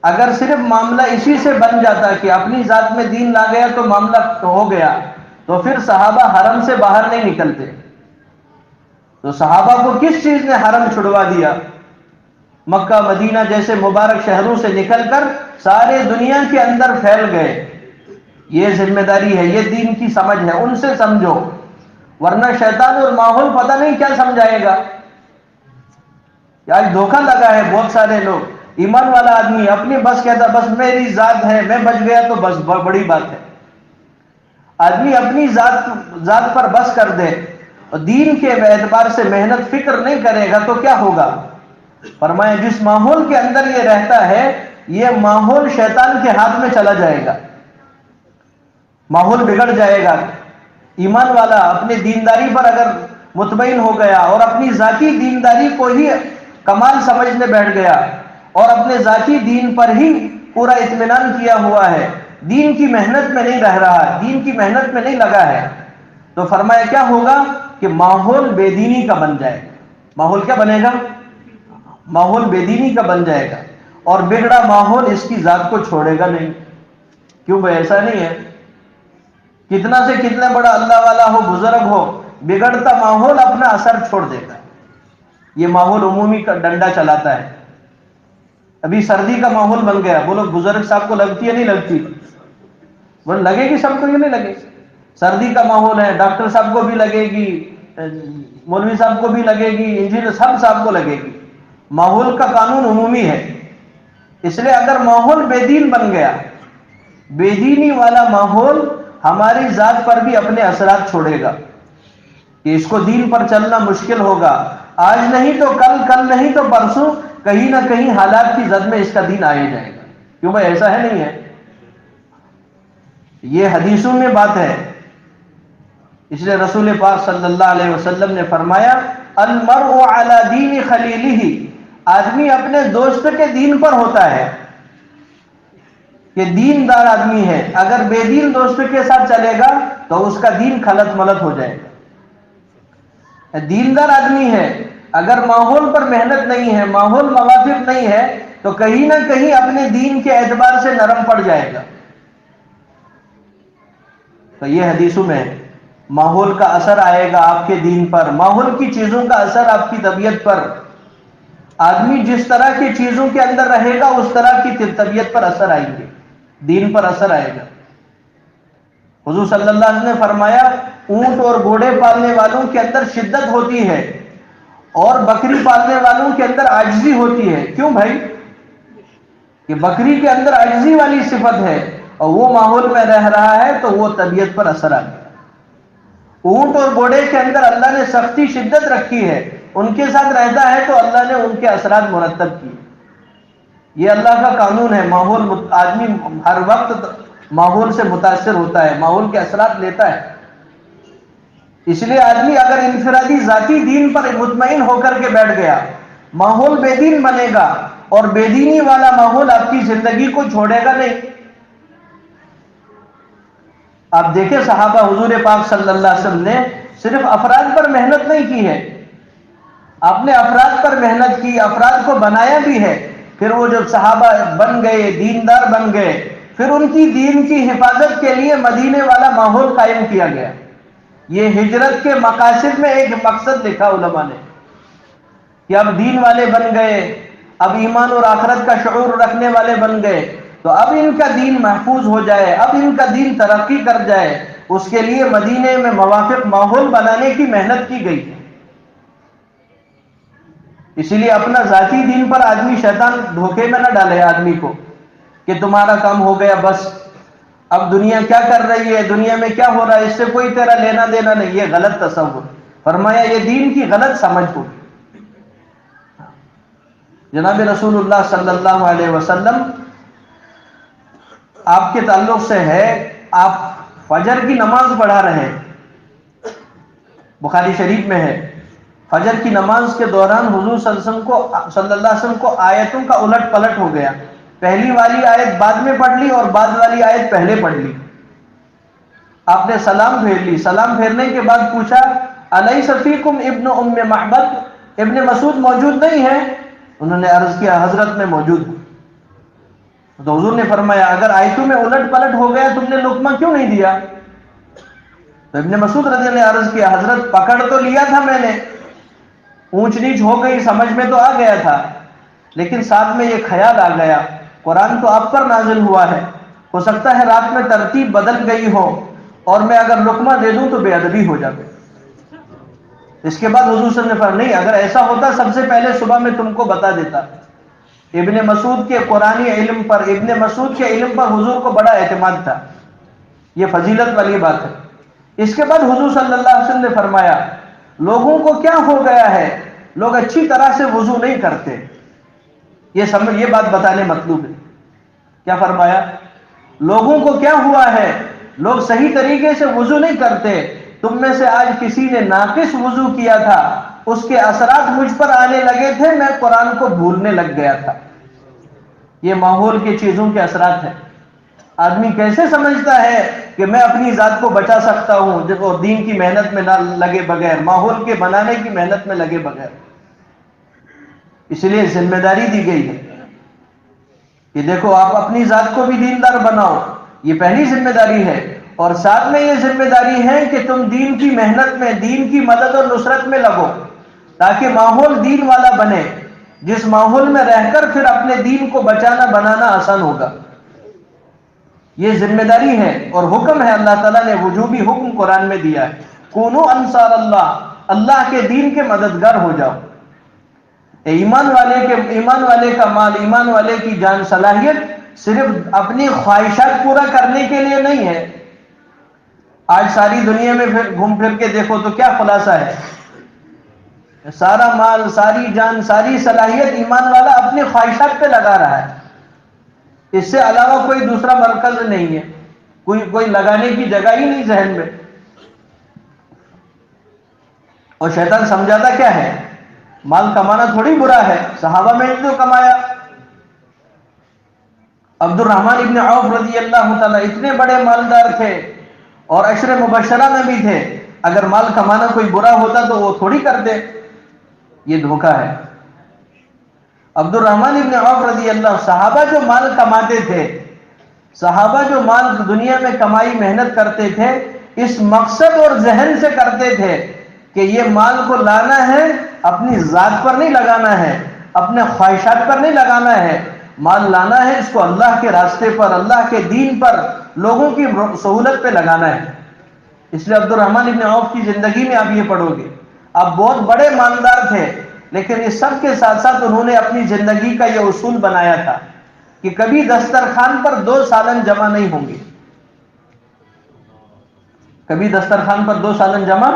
اگر صرف معاملہ اسی سے بن جاتا کہ اپنی ذات میں دین لا گیا تو معاملہ ہو گیا، تو پھر صحابہ حرم سے باہر نہیں نکلتے. تو صحابہ کو کس چیز نے حرم چھڑوا دیا؟ مکہ مدینہ جیسے مبارک شہروں سے نکل کر سارے دنیا کے اندر پھیل گئے. یہ ذمہ داری ہے، یہ دین کی سمجھ ہے، ان سے سمجھو، ورنہ شیطان اور ماحول پتہ نہیں کیا سمجھائے گا. آج دھوکہ لگا ہے بہت سارے لوگ. ایمان والا آدمی اپنی بس کہتا بس میری ذات ہے، میں بچ گیا تو بس بڑی بات ہے. آدمی اپنی ذات پر بس کر دے اور دین کے اعتبار سے محنت فکر نہیں کرے گا تو کیا ہوگا؟ فرمایا جس ماحول کے اندر یہ رہتا ہے، یہ ماحول شیطان کے ہاتھ میں چلا جائے گا، ماحول بگڑ جائے گا. ایمان والا اپنے دینداری پر اگر مطمئن ہو گیا اور اپنی ذاتی دینداری کو ہی کمال سمجھنے بیٹھ گیا اور اپنے ذاتی دین پر ہی پورا اطمینان کیا ہوا ہے، دین کی محنت میں نہیں رہ رہا، دین کی محنت میں نہیں لگا ہے، تو فرمایا کیا ہوگا کہ ماحول بے دینی کا بن جائے گا. ماحول کیا بنے گا؟ ماحول بے دینی کا بن جائے گا، اور بگڑا ماحول اس کی ذات کو چھوڑے گا نہیں. کیوں بھائی؟ ایسا نہیں ہے؟ کتنا سے کتنا بڑا اللہ والا ہو، بزرگ ہو، بگڑتا ماحول اپنا اثر چھوڑ دیتا ہے. یہ ماحول عمومی کا ڈنڈا چلاتا ہے. ابھی سردی کا ماحول بن گیا، بولو بزرگ صاحب کو لگتی ہے نہیں لگتی؟ بولو لگے گی، سب کو یہ نہیں لگے. سردی کا ماحول ہے، ڈاکٹر صاحب کو بھی لگے گی، مولوی صاحب کو بھی لگے گی، انجینئر سب صاحب کو لگے گی. ماحول کا قانون عمومی ہے. اس لیے اگر ماحول بے دین بن گیا، بے دینی والا ماحول ہماری ذات پر بھی اپنے اثرات چھوڑے گا کہ اس کو دین پر چلنا مشکل ہوگا. آج نہیں تو کل، کل نہیں تو پرسوں، کہیں نہ کہیں حالات کی زد میں اس کا دین آئے جائے گا. کیوں بھائی؟ ایسا ہے نہیں ہے؟ یہ حدیثوں میں بات ہے. اس لیے رسول پاک صلی اللہ علیہ وسلم نے فرمایا المرء علی دین خلیلہ، آدمی اپنے دوست کے دین پر ہوتا ہے. کہ دیندار آدمی ہے، اگر بے دین دوست کے ساتھ چلے گا تو اس کا دین خلط ملط ہو جائے گا. دیندار آدمی ہے، اگر ماحول پر محنت نہیں ہے، ماحول موافق نہیں ہے، تو کہیں نہ کہیں اپنے دین کے اعتبار سے نرم پڑ جائے گا. تو یہ حدیثوں میں ماحول کا اثر آئے گا آپ کے دین پر، ماحول کی چیزوں کا اثر آپ کی طبیعت پر. آدمی جس طرح کی چیزوں کے اندر رہے گا اس طرح کی طبیعت پر اثر آئیں گے، دین پر اثر آئے گا. حضور صلی اللہ علیہ وسلم نے فرمایا اونٹ اور گھوڑے پالنے والوں کے اندر شدت ہوتی ہے اور بکری پالنے والوں کے اندر عاجزی ہوتی ہے. کیوں بھائی؟ کہ بکری کے اندر عاجزی والی صفت ہے اور وہ ماحول میں رہ رہا ہے تو وہ طبیعت پر اثر آ گیا. اونٹ اور گھوڑے کے اندر اللہ نے سختی شدت رکھی ہے، ان کے ساتھ رہتا ہے تو اللہ نے ان کے اثرات مرتب کیے. یہ اللہ کا قانون ہے. ماحول، آدمی ہر وقت ماحول سے متاثر ہوتا ہے، ماحول کے اثرات لیتا ہے. اس لیے آدمی اگر انفرادی ذاتی دین پر مطمئن ہو کر کے بیٹھ گیا، ماحول بے دین بنے گا اور بے دینی والا ماحول آپ کی زندگی کو چھوڑے گا نہیں. آپ دیکھیں صحابہ حضور پاک صلی اللہ علیہ وسلم نے صرف افراد پر محنت نہیں کی ہے، آپ نے افراد پر محنت کی، افراد کو بنایا بھی ہے. پھر وہ جو صحابہ بن گئے، دیندار بن گئے، پھر ان کی دین کی حفاظت کے لیے مدینے والا ماحول قائم کیا گیا. یہ ہجرت کے مقاصد میں ایک مقصد لکھا علماء نے کہ اب دین والے بن گئے، اب ایمان اور آخرت کا شعور رکھنے والے بن گئے، تو اب ان کا دین محفوظ ہو جائے، اب ان کا دین ترقی کر جائے، اس کے لیے مدینے میں موافق ماحول بنانے کی محنت کی گئی۔ اسی لیے اپنا ذاتی دین پر آدمی، شیطان دھوکے میں نہ ڈالے آدمی کو کہ تمہارا کام ہو گیا بس، اب دنیا کیا کر رہی ہے، دنیا میں کیا ہو رہا ہے، اس سے کوئی تیرا لینا دینا نہیں۔ یہ غلط تصور، فرمایا یہ دین کی غلط سمجھ ہوگی۔ جناب رسول اللہ صلی اللہ علیہ وسلم آپ کے تعلق سے ہے، آپ فجر کی نماز پڑھا رہے، بخاری شریف میں ہے، فجر کی نماز کے دوران حضور صلی اللہ علیہ وسلم کو آیتوں کا الٹ پلٹ ہو گیا، پہلی والی آیت بعد میں پڑھ لی اور بعد والی آیت پہلے پڑھ لی۔ آپ نے سلام پھیر لی، سلام پھیرنے کے بعد پوچھا الیس فیکم ابن ام معبد، ابن مسعود موجود نہیں ہے؟ انہوں نے عرض کیا حضرت میں موجود ہوں۔ تو حضور نے فرمایا اگر آیتوں میں الٹ پلٹ ہو گیا تم نے لقمہ کیوں نہیں دیا؟ تو ابن مسعود رضی اللہ عنہ نے عرض کیا حضرت پکڑ تو لیا تھا میں نے، اونچ نیچ ہو گئی، سمجھ میں تو آ گیا تھا، لیکن ساتھ میں یہ خیال آ گیا قرآن تو آپ پر نازل ہوا ہے، ہو سکتا ہے رات میں ترتیب بدل گئی ہو اور میں اگر لقمہ دے دوں تو بے ادبی ہو جاتی۔ اس کے بعد حضور صلی اللہ علیہ وسلم نے فرمایا نہیں، اگر ایسا ہوتا سب سے پہلے صبح میں تم کو بتا دیتا۔ ابن مسعود کے قرآنی علم پر، ابن مسعود کے علم پر حضور کو بڑا اعتماد تھا، یہ فضیلت والی بات ہے۔ اس کے بعد حضور صلی اللہ علیہ وسلم نے فرمایا لوگوں کو کیا ہو گیا ہے، لوگ اچھی طرح سے وضو نہیں کرتے، یہ بات بتانے مطلوب ہے۔ کیا فرمایا؟ لوگوں کو کیا ہوا ہے، لوگ صحیح طریقے سے وضو نہیں کرتے، تم میں سے آج کسی نے ناقص وضو کیا تھا، اس کے اثرات مجھ پر آنے لگے تھے، میں قرآن کو بھولنے لگ گیا تھا۔ یہ ماحول کی چیزوں کے اثرات ہیں۔ آدمی کیسے سمجھتا ہے کہ میں اپنی ذات کو بچا سکتا ہوں جب وہ دین کی محنت میں نہ لگے بغیر، ماحول کے بنانے کی محنت میں لگے بغیر۔ اس لیے ذمہ داری دی گئی ہے کہ دیکھو آپ اپنی ذات کو بھی دیندار بناؤ، یہ پہلی ذمہ داری ہے، اور ساتھ میں یہ ذمہ داری ہے کہ تم دین کی محنت میں، دین کی مدد اور نصرت میں لگو تاکہ ماحول دین والا بنے، جس ماحول میں رہ کر پھر اپنے دین کو بچانا بنانا آسان ہوگا۔ یہ ذمہ داری ہے اور حکم ہے، اللہ تعالیٰ نے وجوبی حکم قرآن میں دیا ہے، کونو انصار اللہ، اللہ کے دین کے مددگار ہو جاؤ۔ ایمان والے کا مال، ایمان والے کی جان، صلاحیت صرف اپنی خواہشات پورا کرنے کے لیے نہیں ہے۔ آج ساری دنیا میں گھوم پھر کے دیکھو تو کیا خلاصہ ہے، سارا مال، ساری جان، ساری صلاحیت ایمان والا اپنی خواہشات پہ لگا رہا ہے، اس سے علاوہ کوئی دوسرا مرکز نہیں ہے، کوئی لگانے کی جگہ ہی نہیں ذہن میں۔ اور شیطان سمجھاتا کیا ہے، مال کمانا تھوڑی برا ہے، صحابہ میں نے تو کمایا۔ عبد الرحمن ابن عوف رضی اللہ تعالیٰ اتنے بڑے مالدار تھے اور عشر مبشرہ میں بھی تھے، اگر مال کمانا کوئی برا ہوتا تو وہ تھوڑی کرتے۔ یہ دھوکہ ہے۔ عبد الرحمن ابن عوف رضی اللہ، صحابہ جو مال کماتے تھے، صحابہ جو مال دنیا میں کمائی محنت کرتے تھے، اس مقصد اور ذہن سے کرتے تھے کہ یہ مال کو لانا ہے، اپنی ذات پر نہیں لگانا ہے، اپنے خواہشات پر نہیں لگانا ہے، مال لانا ہے اس کو اللہ کے راستے پر، اللہ کے دین پر، لوگوں کی سہولت پہ لگانا ہے۔ اس لیے عبد الرحمن ابن عوف کی زندگی میں آپ یہ پڑھو گے، آپ بہت بڑے مالدار تھے، لیکن اس سب کے ساتھ ساتھ انہوں نے اپنی زندگی کا یہ اصول بنایا تھا کہ کبھی دسترخوان پر 2 سالن جمع نہیں ہوں گے، کبھی دسترخوان پر 2 سالن جمع۔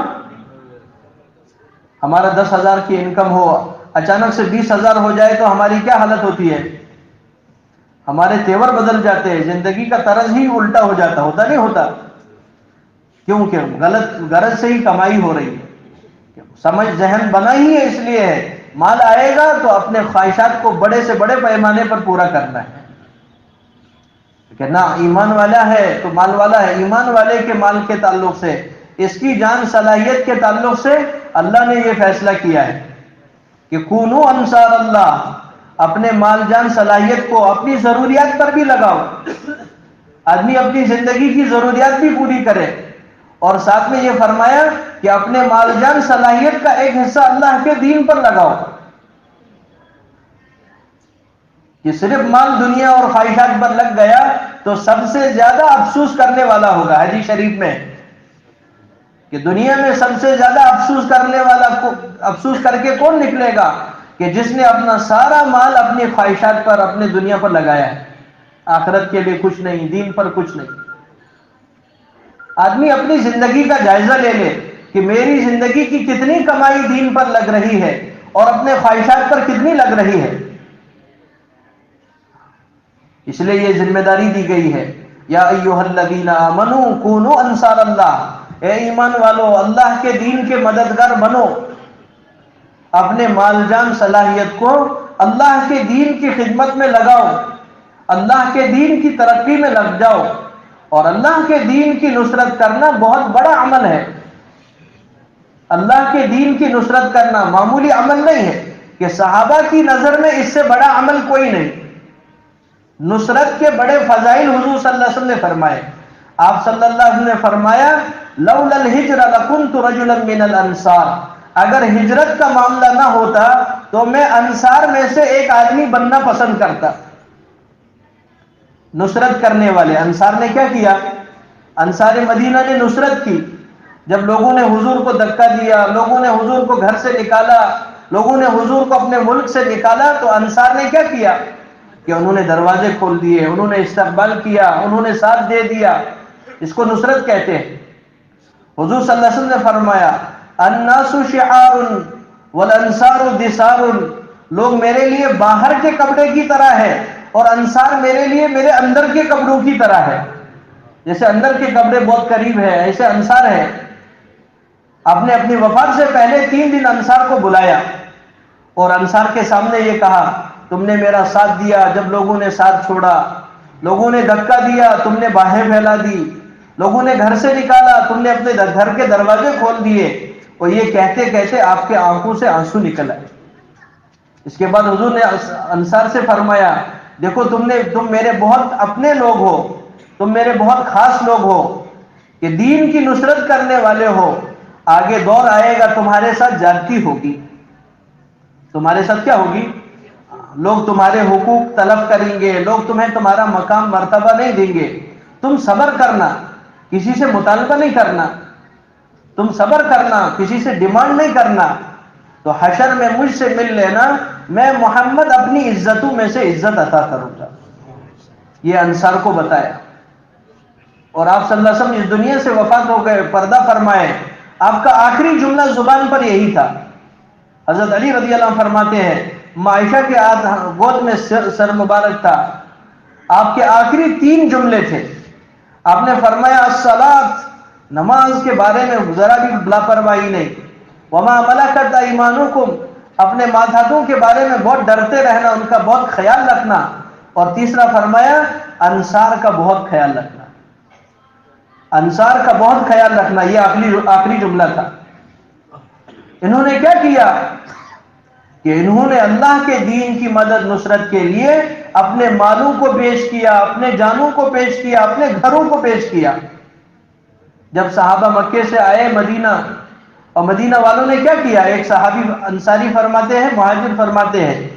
ہمارا 10,000 کی انکم ہو، اچانک سے 20,000 ہو جائے تو ہماری کیا حالت ہوتی ہے، ہمارے تیور بدل جاتے ہیں، زندگی کا طرز ہی الٹا ہو جاتا، ہوتا نہیں ہوتا؟ کیونکہ غلط غرض سے ہی کمائی ہو رہی ہے، سمجھ ذہن بنا ہی ہے، اس لیے ہے مال آئے گا تو اپنے خواہشات کو بڑے سے بڑے پیمانے پر پورا کرنا ہے۔ کہ نہ ایمان والا ہے تو مال والا ہے، ایمان والے کے مال کے تعلق سے، اس کی جان صلاحیت کے تعلق سے اللہ نے یہ فیصلہ کیا ہے کہ کونو انصار اللہ، اپنے مال جان صلاحیت کو اپنی ضروریات پر بھی لگاؤ، آدمی اپنی زندگی کی ضروریات بھی پوری کرے، اور ساتھ میں یہ فرمایا کہ اپنے مال جان صلاحیت کا ایک حصہ اللہ کے دین پر لگاؤ۔ کہ صرف مال دنیا اور خواہشات پر لگ گیا تو سب سے زیادہ افسوس کرنے والا ہوگا. حدیث شریف میں کہ دنیا میں سب سے زیادہ افسوس کرنے والا افسوس کر کے کون نکلے گا؟ کہ جس نے اپنا سارا مال اپنی خواہشات پر، اپنے دنیا پر لگایا ہے، آخرت کے لیے کچھ نہیں، دین پر کچھ نہیں. آدمی اپنی زندگی کا جائزہ لے لے کہ میری زندگی کی کتنی کمائی دین پر لگ رہی ہے اور اپنے خواہشات پر کتنی لگ رہی ہے. اس لیے یہ ذمہ داری دی گئی ہے، یا ایھا الذین آمنوا کونوا انصار اللہ، اے ایمان والو اللہ کے دین کے مددگار بنو، اپنے مال جان صلاحیت کو اللہ کے دین کی خدمت میں لگاؤ، اللہ کے دین کی ترقی میں لگ جاؤ. اور اللہ کے دین کی نصرت کرنا بہت بڑا عمل ہے. اللہ کے دین کی نصرت کرنا معمولی عمل نہیں ہے کہ صحابہ کی نظر میں اس سے بڑا عمل کوئی نہیں. نصرت کے بڑے فضائل حضور صلی اللہ علیہ وسلم نے فرمائے. آپ صلی اللہ علیہ وسلم نے فرمایا لولا الہجر لکنت رجلا من الانصار، اگر ہجرت کا معاملہ نہ ہوتا تو میں انصار میں سے ایک آدمی بننا پسند کرتا. نصرت کرنے والے انصار نے کیا کیا؟ انصار مدینہ نے نصرت کی. جب لوگوں نے حضور کو دھکا دیا، لوگوں نے حضور کو گھر سے نکالا، لوگوں نے حضور کو اپنے ملک سے نکالا، تو انصار نے کیا کیا کہ انہوں نے دروازے کھول دیے، انہوں نے استقبال کیا، انہوں نے ساتھ دے دیا. اس کو نصرت کہتے ہیں. حضور صلی اللہ علیہ وسلم نے فرمایا الناس شعار والانصار دثار، لوگ میرے لیے باہر کے کپڑے کی طرح ہے اور انصار میرے لیے میرے اندر کے کپڑوں کی طرح ہے. جیسے اندر کے کپڑے بہت قریب ہے، ایسے انصار ہے. آپ نے اپنی وفات سے پہلے 3 دن انصار کو بلایا اور انصار کے سامنے یہ کہا تم نے میرا ساتھ دیا جب لوگوں نے ساتھ چھوڑا، لوگوں نے دھکا دیا تم نے باہیں پھیلا دی، لوگوں نے گھر سے نکالا تم نے اپنے گھر کے دروازے کھول دیے. اور یہ کہتے کہتے آپ کے آنکھوں سے آنسو نکل آئے. اس کے بعد حضور نے انصار سے فرمایا دیکھو تم میرے بہت اپنے لوگ ہو، تم میرے بہت خاص لوگ ہو کہ دین کی نصرت کرنے والے ہو. آگے دور آئے گا تمہارے ساتھ زیادتی ہوگی. تمہارے ساتھ کیا ہوگی؟ لوگ تمہارے حقوق طلب کریں گے، لوگ تمہیں تمہارا مقام مرتبہ نہیں دیں گے. تم صبر کرنا، کسی سے مطالبہ نہیں کرنا، تم صبر کرنا، کسی سے ڈیمانڈ نہیں کرنا. تو حشر میں مجھ سے مل لینا، میں محمد اپنی عزتوں میں سے عزت عطا کروں گا. یہ انصار کو بتایا. اور آپ صلی اللہ علیہ وسلم اس دنیا سے وفات ہو گئے، پردہ فرمائے. آپ کا آخری جملہ زبان پر یہی تھا. حضرت علی رضی اللہ عنہ فرماتے ہیں عائشہ کے گود میں سر مبارک تھا. آپ کے آخری 3 جملے تھے. آپ نے فرمایا الصلاۃ، نماز کے بارے میں ذرا بھی لاپرواہی نہیں. وما ملکت ایمانکم، اپنے ماتحتوں کے بارے میں بہت ڈرتے رہنا، ان کا بہت خیال رکھنا. اور تیسرا فرمایا انصار کا بہت خیال رکھنا، انصار کا بہت خیال رکھنا. یہ آخری جملہ تھا. انہوں نے کیا کیا کہ انہوں نے اللہ کے دین کی مدد نصرت کے لیے اپنے مالوں کو پیش کیا، اپنے جانوں کو پیش کیا، اپنے گھروں کو پیش کیا. جب صحابہ مکے سے آئے مدینہ، اور مدینہ والوں نے کیا کیا؟ ایک صحابی انصاری فرماتے ہیں، مہاجر فرماتے ہیں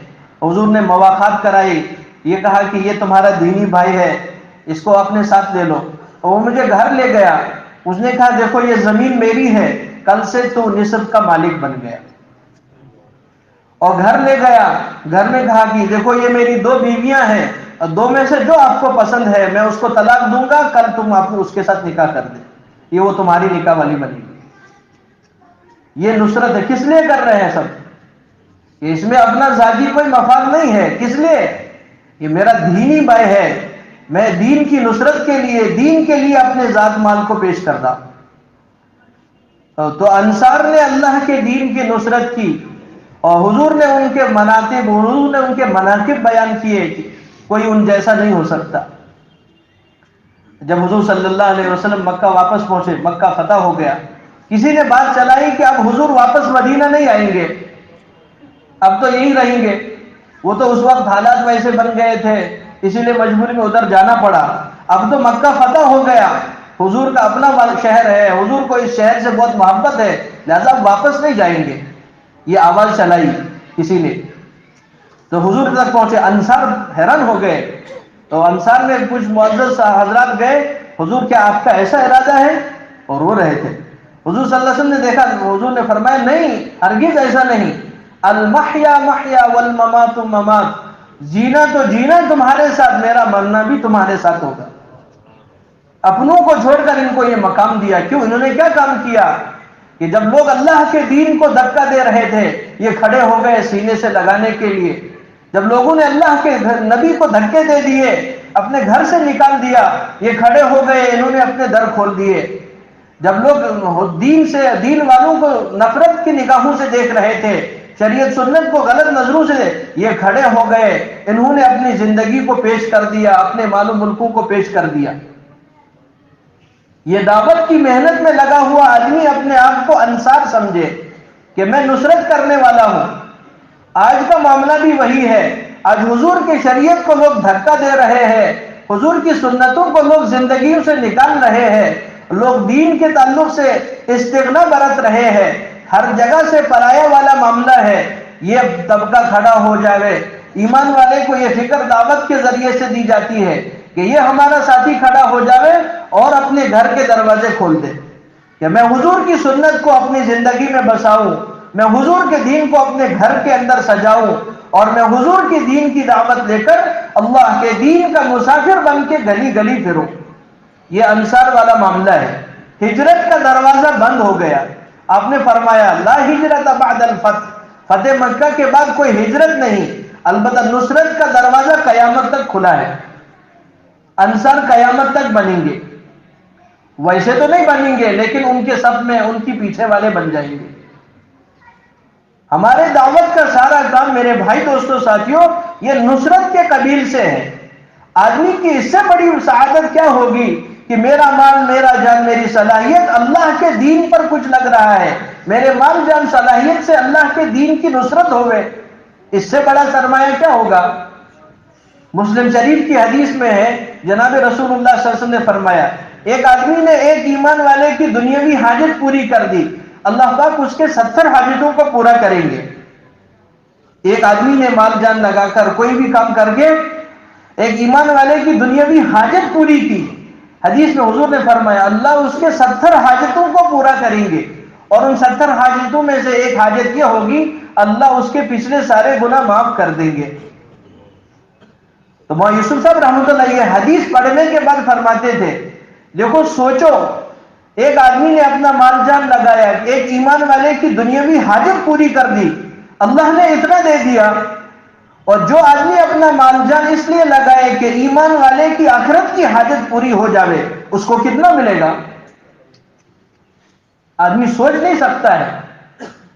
حضور نے مواخات کرائی. یہ کہا کہ یہ تمہارا دینی بھائی ہے، اس کو اپنے ساتھ لے لو. اور وہ مجھے گھر لے گیا. اس نے کہا دیکھو یہ زمین میری ہے، کل سے تو نصف کا مالک بن گیا. اور گھر لے گیا، گھر میں کہا کہ دیکھو یہ میری 2 بیویاں ہیں، اور 2 میں سے جو آپ کو پسند ہے میں اس کو طلاق دوں گا، کل تم آپ اس کے ساتھ نکاح کر دیں، یہ وہ تمہاری نکاح والی بنی گی. یہ نصرت ہے. کس لیے کر رہے ہیں سب؟ اس میں اپنا ذاتی کوئی مفاد نہیں ہے. کس لیے؟ یہ میرا دینی بھائی ہے، میں دین کی نصرت کے لیے، دین کے لیے اپنے ذات مال کو پیش کرتا. تو انصار نے اللہ کے دین کی نصرت کی، اور حضور نے ان کے مناقب، حضور نے ان کے مناقب بیان کیے کہ کوئی ان جیسا نہیں ہو سکتا. جب حضور صلی اللہ علیہ وسلم مکہ واپس پہنچے، مکہ فتح ہو گیا، کسی نے بات چلائی کہ اب حضور واپس مدینہ نہیں آئیں گے، اب تو یہیں رہیں گے. وہ تو اس وقت حالات ویسے بن گئے تھے، اسی لیے مجبوری میں ادھر جانا پڑا. اب تو مکہ فتح ہو گیا، حضور کا اپنا شہر ہے، حضور کو اس شہر سے بہت محبت ہے، لہذا واپس نہیں جائیں گے. یہ آواز چلائی کسی نے. تو حضور تک پہنچے. انصار حیران ہو گئے. تو انصار میں کچھ معزز حضرات گئے, حضور کیا آپ کا ایسا ارادہ ہے؟ اور رو رہے تھے. حضور صلی اللہ علیہ وسلم نے دیکھا, حضور نے فرمایا نہیں, ہرگز ایسا نہیں. المحیا محیا والممات ممات, جینا تو جینا تمہارے ساتھ, میرا مرنا بھی تمہارے ساتھ ہوگا. اپنوں کو چھوڑ کر ان کو یہ مقام دیا. کیوں؟ انہوں نے کیا کام کیا کہ جب لوگ اللہ کے دین کو دھکا دے رہے تھے, یہ کھڑے ہو گئے سینے سے لگانے کے لیے. جب لوگوں نے اللہ کے نبی کو دھکے دے دیے, اپنے گھر سے نکال دیا, یہ کھڑے ہو گئے, انہوں نے اپنے در کھول دیے. جب لوگ دین والوں کو نفرت کی نگاہوں سے دیکھ رہے تھے, شریعت سنت کو غلط نظروں سے, یہ کھڑے ہو گئے, انہوں نے اپنی زندگی کو پیش کر دیا, اپنے مال و ملکوں کو پیش کر دیا. یہ دعوت کی محنت میں لگا ہوا آدمی اپنے آپ کو انصار سمجھے کہ میں نصرت کرنے والا ہوں. آج کا معاملہ بھی وہی ہے. آج حضور کی شریعت کو لوگ دھکا دے رہے ہیں, حضور کی سنتوں کو لوگ زندگیوں سے نکال رہے ہیں, لوگ دین کے تعلق سے استغنا برت رہے ہیں, ہر جگہ سے پرایا والا معاملہ ہے. یہ طبقہ کھڑا ہو جائے, ایمان والے کو یہ فکر دعوت کے ذریعے سے دی جاتی ہے کہ یہ ہمارا ساتھی کھڑا ہو جائے اور اپنے گھر کے دروازے کھول دے کہ میں حضور کی سنت کو اپنی زندگی میں بساؤں, میں حضور کے دین کو اپنے گھر کے اندر سجاؤں, اور میں حضور کی دین کی دعوت لے کر اللہ کے دین کا مسافر بن کے گلی گلی پھروں. یہ انصار والا معاملہ ہے. ہجرت کا دروازہ بند ہو گیا. آپ نے فرمایا لا ہجرت بعد الفتح, فتح مکہ کے بعد کوئی ہجرت نہیں, البتہ نصرت کا دروازہ قیامت تک کھلا ہے. انصار قیامت تک بنیں گے, ویسے تو نہیں بنیں گے, لیکن ان کے صف میں ان کی پیچھے والے بن جائیں گے. ہمارے دعوت کا سارا کام میرے بھائی دوستوں ساتھیوں یہ نصرت کے قبیل سے ہے. آدمی کی اس سے بڑی سعادت کیا ہوگی کہ میرا مال, میرا جان, میری صلاحیت اللہ کے دین پر کچھ لگ رہا ہے, میرے مال جان صلاحیت سے اللہ کے دین کی نصرت ہوئے. اس سے بڑا سرمایہ کیا ہوگا؟ مسلم شریف کی حدیث میں ہے, جناب رسول اللہ صلی اللہ علیہ وسلم نے فرمایا ایک آدمی نے ایک ایمان والے کی دنیاوی حاجت پوری کر دی, اللہ پاک اس کے 70 حاجتوں کو پورا کریں گے. ایک آدمی نے مال جان لگا کر کوئی بھی کام کر کے ایک ایمان والے کی دنیاوی حاجت پوری کی, حدیث میں حضور نے فرمایا اللہ اس کے 70 حاجتوں کو پورا کریں گے, اور ان 70 حاجتوں میں سے ایک حاجت یہ ہوگی اللہ اس کے پچھلے سارے گناہ معاف کر دیں گے. تو مولانا یوسف صاحب رحمۃ اللہ یہ حدیث پڑھنے کے بعد فرماتے تھے دیکھو سوچو, ایک آدمی نے اپنا مال جان لگایا, ایک ایمان والے کی دنیاوی حاجت پوری کر دی, اللہ نے اتنا دے دیا, اور جو آدمی اپنا مال جان اس لیے لگائے کہ ایمان والے کی آخرت کی حاجت پوری ہو جاوے, اس کو کتنا ملے گا؟ آدمی سوچ نہیں سکتا ہے.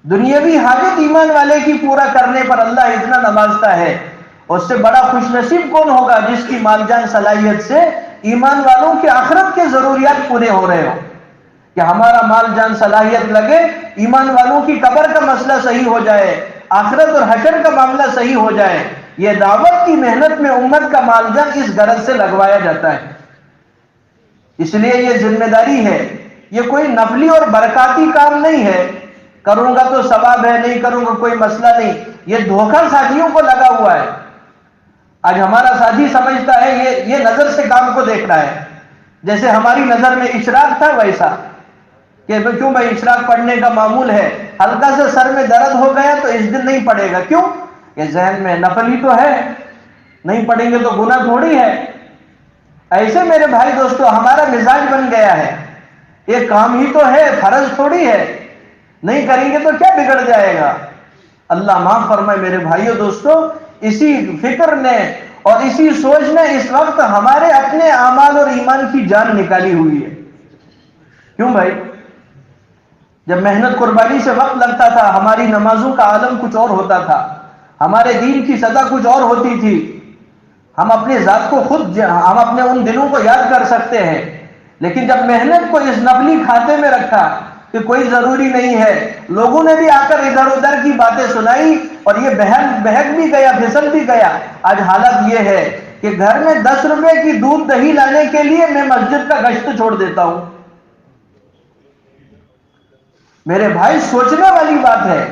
دنیاوی حاجت ایمان والے کی پورا کرنے پر اللہ اتنا نوازتا ہے, اور اس سے بڑا خوش نصیب کون ہوگا جس کی مال جان صلاحیت سے ایمان والوں کی آخرت کے ضروریات پورے ہو رہے ہو, کہ ہمارا مال جان صلاحیت لگے, ایمان والوں کی قبر کا مسئلہ صحیح ہو جائے, آخرت اور حشر کا معاملہ صحیح ہو جائے. یہ دعوت کی محنت میں امت کا مال جان اس غرض سے لگوایا جاتا ہے. اس لیے یہ ذمہ داری ہے, یہ کوئی نفلی اور برکاتی کام نہیں ہے, کروں گا تو ثواب ہے, نہیں کروں گا کوئی مسئلہ نہیں. یہ دھوکہ ساتھیوں کو لگا ہوا ہے. آج ہمارا ساتھی سمجھتا ہے یہ نظر سے کام کو دیکھ رہا ہے, جیسے ہماری نظر میں اشراق تھا ویسا, کہ کیوں بھائی اشراق پڑھنے کا معمول ہے, ہلکا سے سر میں درد ہو گیا تو اس دن نہیں پڑھے گا. کیوں؟ یہ ذہن میں نفل ہی تو ہے, نہیں پڑھیں گے تو گناہ تھوڑی ہے. ایسے میرے بھائی دوستو ہمارا مزاج بن گیا ہے, یہ کام ہی تو ہے, فرض تھوڑی ہے, نہیں کریں گے تو کیا بگڑ جائے گا. اللہ معاف فرمائے میرے بھائیو دوستو, اسی فکر نے اور اسی سوچ نے اس وقت ہمارے اپنے اعمال اور ایمان کی جان نکالی ہوئی ہے. کیوں بھائی؟ جب محنت قربانی سے وقت لگتا تھا ہماری نمازوں کا عالم کچھ اور ہوتا تھا, ہمارے دین کی سزا کچھ اور ہوتی تھی. ہم اپنے ذات کو ہم اپنے ان دنوں کو یاد کر سکتے ہیں, لیکن جب محنت کو اس نفلی کھاتے میں رکھا کہ کوئی ضروری نہیں ہے, لوگوں نے بھی آ کر ادھر ادھر کی باتیں سنائی اور یہ بہک بھی گیا, پھسل بھی گیا. آج حالت یہ ہے کہ گھر میں 10 روپے کی دودھ دہی لانے کے لیے میں مسجد کا گشت چھوڑ دیتا ہوں. میرے بھائی سوچنے والی بات ہے,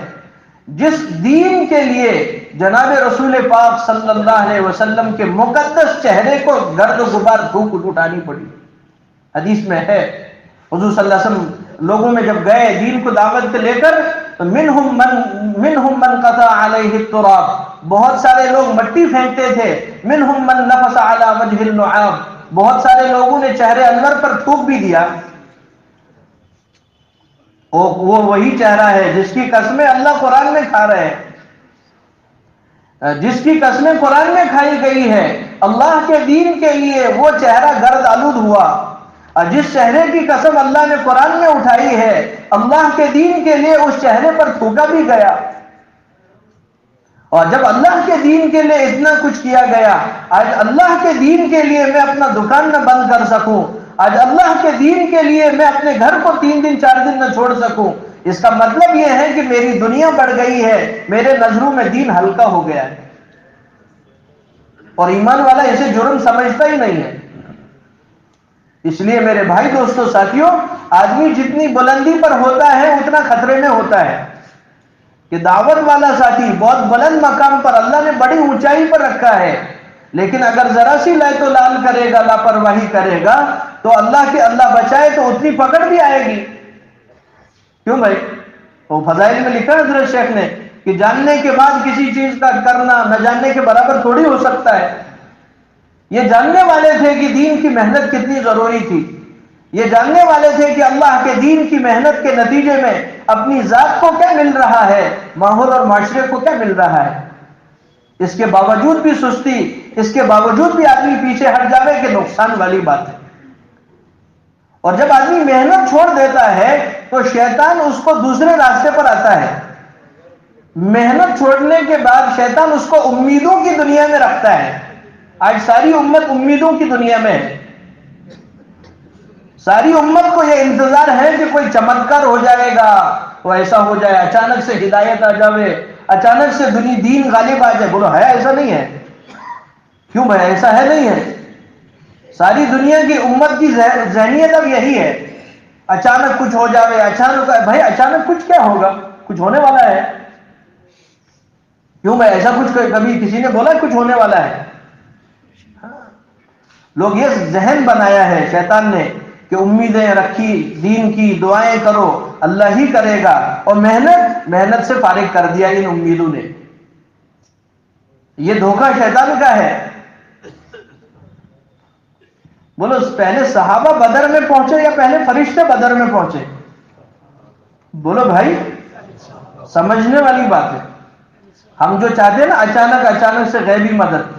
جس دین کے لیے جناب رسول پاک صلی اللہ علیہ وسلم کے مقدس چہرے کو گرد و غبار دھوپ اٹھانی پڑی. حدیث میں ہے حضور صلی اللہ علیہ وسلم لوگوں میں جب گئے دین کو دعوت کے لے کر تو منہم من قطع علیہ التراب، بہت سارے لوگ مٹی پھینکتے تھے. منہم من نفس علی وجہ اللعاب، بہت سارے لوگوں نے چہرے انور پر تھوک بھی دیا. وہ وہی چہرہ ہے جس کی قسمیں اللہ قرآن میں کھا رہے ہیں، جس کی قسمیں قرآن میں کھائی گئی ہے. اللہ کے دین کے لیے وہ چہرہ گرد آلود ہوا، اور جس چہرے کی قسم اللہ نے قرآن میں اٹھائی ہے اللہ کے دین کے لیے اس چہرے پر تھوکا بھی گیا. اور جب اللہ کے دین کے لیے اتنا کچھ کیا گیا، آج اللہ کے دین کے لیے میں اپنا دکان نہ بند کر سکوں، آج اللہ کے دین کے لیے میں اپنے گھر کو 3 دن 4 دن نہ چھوڑ سکوں، اس کا مطلب یہ ہے کہ میری دنیا بڑھ گئی ہے، میرے نظروں میں دین ہلکا ہو گیا ہے. اور ایمان والا اسے جرم سمجھتا ہی نہیں ہے. اس لیے میرے بھائی دوستو ساتھیوں، آدمی جتنی بلندی پر ہوتا ہے اتنا خطرے میں ہوتا ہے. کہ دعوت والا ساتھی بہت بلند مقام پر اللہ نے بڑی اونچائی پر رکھا ہے، لیکن اگر ذرا سی لائے تو لال کرے گا، لاپرواہی کرے گا تو اللہ بچائے تو اتنی پکڑ بھی آئے گی. کیوں بھائی؟ وہ فضائل میں لکھا حضرت شیخ نے کہ جاننے کے بعد کسی چیز کا کرنا نہ جاننے کے برابر تھوڑی ہو سکتا ہے. یہ جاننے والے تھے کہ دین کی محنت کتنی ضروری تھی، یہ جاننے والے تھے کہ اللہ کے دین کی محنت کے نتیجے میں اپنی ذات کو کیا مل رہا ہے، ماحول اور معاشرے کو کیا مل رہا ہے. اس کے باوجود بھی سستی، اس کے باوجود بھی آدمی پیچھے ہٹ جاوے کہ نقصان والی بات ہے. اور جب آدمی محنت چھوڑ دیتا ہے تو شیطان اس کو دوسرے راستے پر آتا ہے. محنت چھوڑنے کے بعد شیطان اس کو امیدوں کی دنیا میں رکھتا ہے. آج ساری امت امیدوں کی دنیا میں ہے. ساری امت کو یہ انتظار ہے کہ کوئی چمتکار ہو جائے گا، وہ ایسا ہو جائے، اچانک سے ہدایت آ جاوے، اچانک سے دین غالب آ جائے. بولو ہے ایسا نہیں ہے؟ کیوں بھائی ایسا ہے نہیں ہے؟ ساری دنیا کی امت کی ذہنیت اب یہی ہے، اچانک کچھ ہو جاوے، اچانک. بھائی اچانک کچھ کیا ہوگا؟ کچھ ہونے والا ہے؟ کیوں بھائی ایسا کچھ کبھی کسی نے بولا کچھ ہونے والا ہے؟ لوگ یہ ذہن بنایا ہے شیطان نے کہ امیدیں رکھی دین کی، دعائیں کرو اللہ ہی کرے گا، اور محنت سے فارغ کر دیا ان امیدوں نے. یہ دھوکہ شیطان کا ہے. بولو پہلے صحابہ بدر میں پہنچے یا پہلے فرشتے بدر میں پہنچے؟ بولو بھائی، سمجھنے والی بات ہے. ہم جو چاہتے ہیں نا اچانک سے غیبی مدد،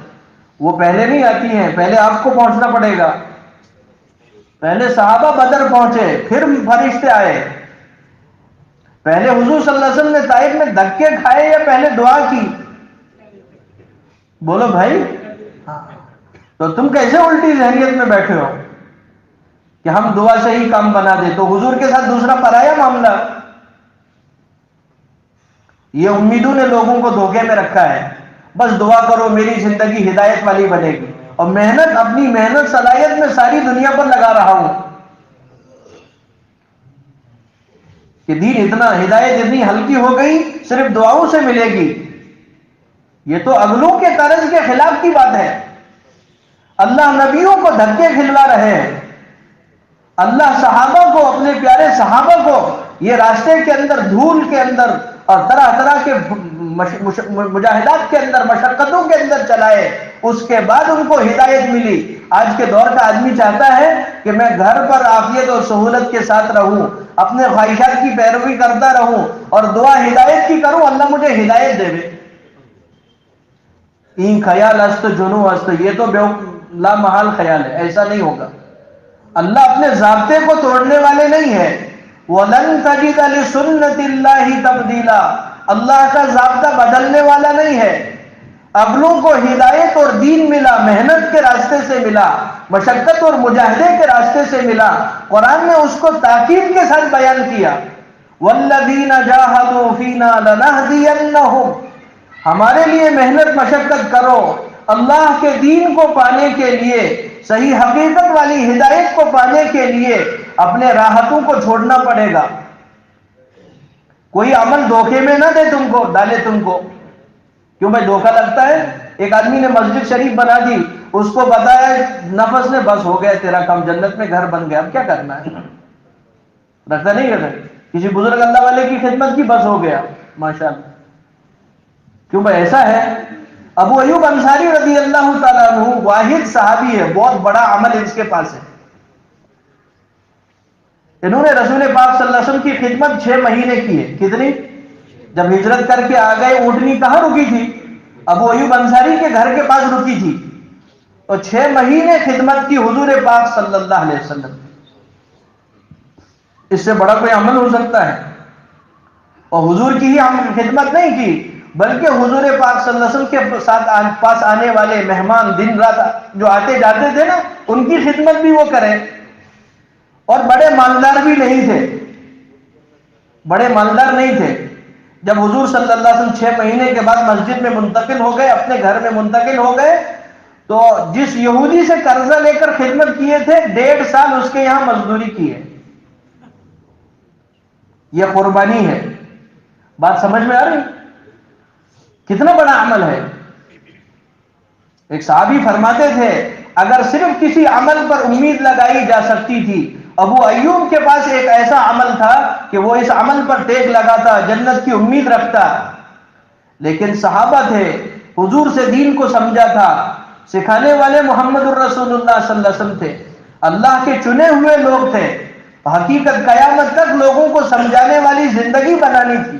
وہ پہلے نہیں آتی ہیں، پہلے آپ کو پہنچنا پڑے گا. پہلے صحابہ بدر پہنچے، پھر فرشتے آئے. پہلے حضور صلی اللہ علیہ وسلم نے طائف میں دھکے کھائے یا پہلے دعا کی؟ بولو بھائی. تو تم کیسے الٹی ذہنیت میں بیٹھے ہو کہ ہم دعا سے ہی کام بنا دے؟ تو حضور کے ساتھ دوسرا پرایا معاملہ. یہ امیدوں نے لوگوں کو دھوکے میں رکھا ہے. بس دعا کرو میری زندگی ہدایت والی بنے گی، اور اپنی محنت صلاحیت میں ساری دنیا پر لگا رہا ہوں کہ ہدایت اتنی ہلکی ہو گئی، صرف دعاؤں سے ملے گی. یہ تو اگلوں کے طرز کے خلاف کی بات ہے. اللہ نبیوں کو دھکے کھلوا رہے ہیں، اللہ صحابہ کو، اپنے پیارے صحابہ کو یہ راستے کے اندر، دھول کے اندر اور طرح طرح کے مجاہدات کے اندر، مشقتوں کے اندر چلائے، اس کے بعد ان کو ہدایت ملی. آج کے دور کا آدمی چاہتا ہے کہ میں گھر پر عافیت اور سہولت کے ساتھ رہوں، اپنے خواہشات کی پیروی کرتا رہوں اور دعا ہدایت کی کروں، اللہ مجھے ہدایت دے. این خیال است جنو است، یہ تو لا محال خیال ہے، ایسا نہیں ہوگا. اللہ اپنے ضابطے کو توڑنے والے نہیں ہے. وَلَن تَجِدَ لِسُنَّةِ اللَّهِ تَبْدِيلًا، اللہ کا ضابطہ بدلنے والا نہیں ہے. اگلوں کو ہدایت اور دین ملا، محنت کے راستے سے ملا، مشقت اور مجاہدے کے راستے سے ملا. قرآن نے اس کو تاکید کے ساتھ بیان کیا، وَالَّذِينَ جَاهَدُوا فِينَا لَنَهْدِيَنَّهُمْ، ہمارے لیے محنت مشقت کرو. اللہ کے دین کو پانے کے لیے، صحیح حقیقت والی ہدایت کو پانے کے لیے اپنے راحتوں کو چھوڑنا پڑے گا. کوئی عمل دھوکے میں نہ دے تم کو، ڈالے تم کو کیوں بھائی دھوکہ لگتا ہے؟ ایک آدمی نے مسجد شریف بنا دی، اس کو بتایا نفس نے بس ہو گیا تیرا کام، جنت میں گھر بن گیا، اب کیا کرنا ہے؟ رکھتا نہیں کرتا؟ کسی بزرگ اللہ والے کی خدمت کی بس ہو گیا، ماشاءاللہ. کیوں بھائی ایسا ہے؟ ابو ایوب انصاری رضی اللہ تعالیٰ عنہ واحد صحابی ہے، بہت بڑا عمل اس کے پاس ہے. انہوں نے رسول پاک صلی اللہ علیہ وسلم کی خدمت 6 مہینے کی ہے. کتنی؟ جب ہجرت کر کے آ گئے، اونٹنی کہاں رکی تھی؟ ابو ایوب انصاری کے گھر کے پاس رکی تھی، اور 6 مہینے خدمت کی حضور پاک صلی اللہ علیہ وسلم. اس سے بڑا کوئی عمل ہو سکتا ہے؟ اور حضور کی ہی خدمت نہیں کی، بلکہ حضور پاک صلی اللہ علیہ وسلم کے ساتھ پاس آنے والے مہمان دن رات جو آتے جاتے تھے نا، ان کی خدمت بھی وہ کرے. اور بڑے مالدار بھی نہیں تھے، بڑے مالدار نہیں تھے. جب حضور صلی اللہ علیہ وسلم 6 مہینے کے بعد مسجد میں منتقل ہو گئے، اپنے گھر میں منتقل ہو گئے، تو جس یہودی سے قرضہ لے کر خدمت کیے تھے 1.5 سال اس کے یہاں مزدوری کی ہے. یہ قربانی ہے. بات سمجھ میں آ رہی؟ کتنا بڑا عمل ہے. ایک صحابی فرماتے تھے اگر صرف کسی عمل پر امید لگائی جا سکتی تھی، ابو ایوب کے پاس ایک ایسا عمل تھا کہ وہ اس عمل پر ٹیک لگاتا، جنت کی امید رکھتا. لیکن صحابہ تھے، حضور سے دین کو سمجھا تھا، سکھانے والے محمد الرسول اللہ صلی اللہ علیہ وسلم تھے، اللہ کے چنے ہوئے لوگ تھے. حقیقت قیامت تک لوگوں کو سمجھانے والی زندگی بنانی تھی.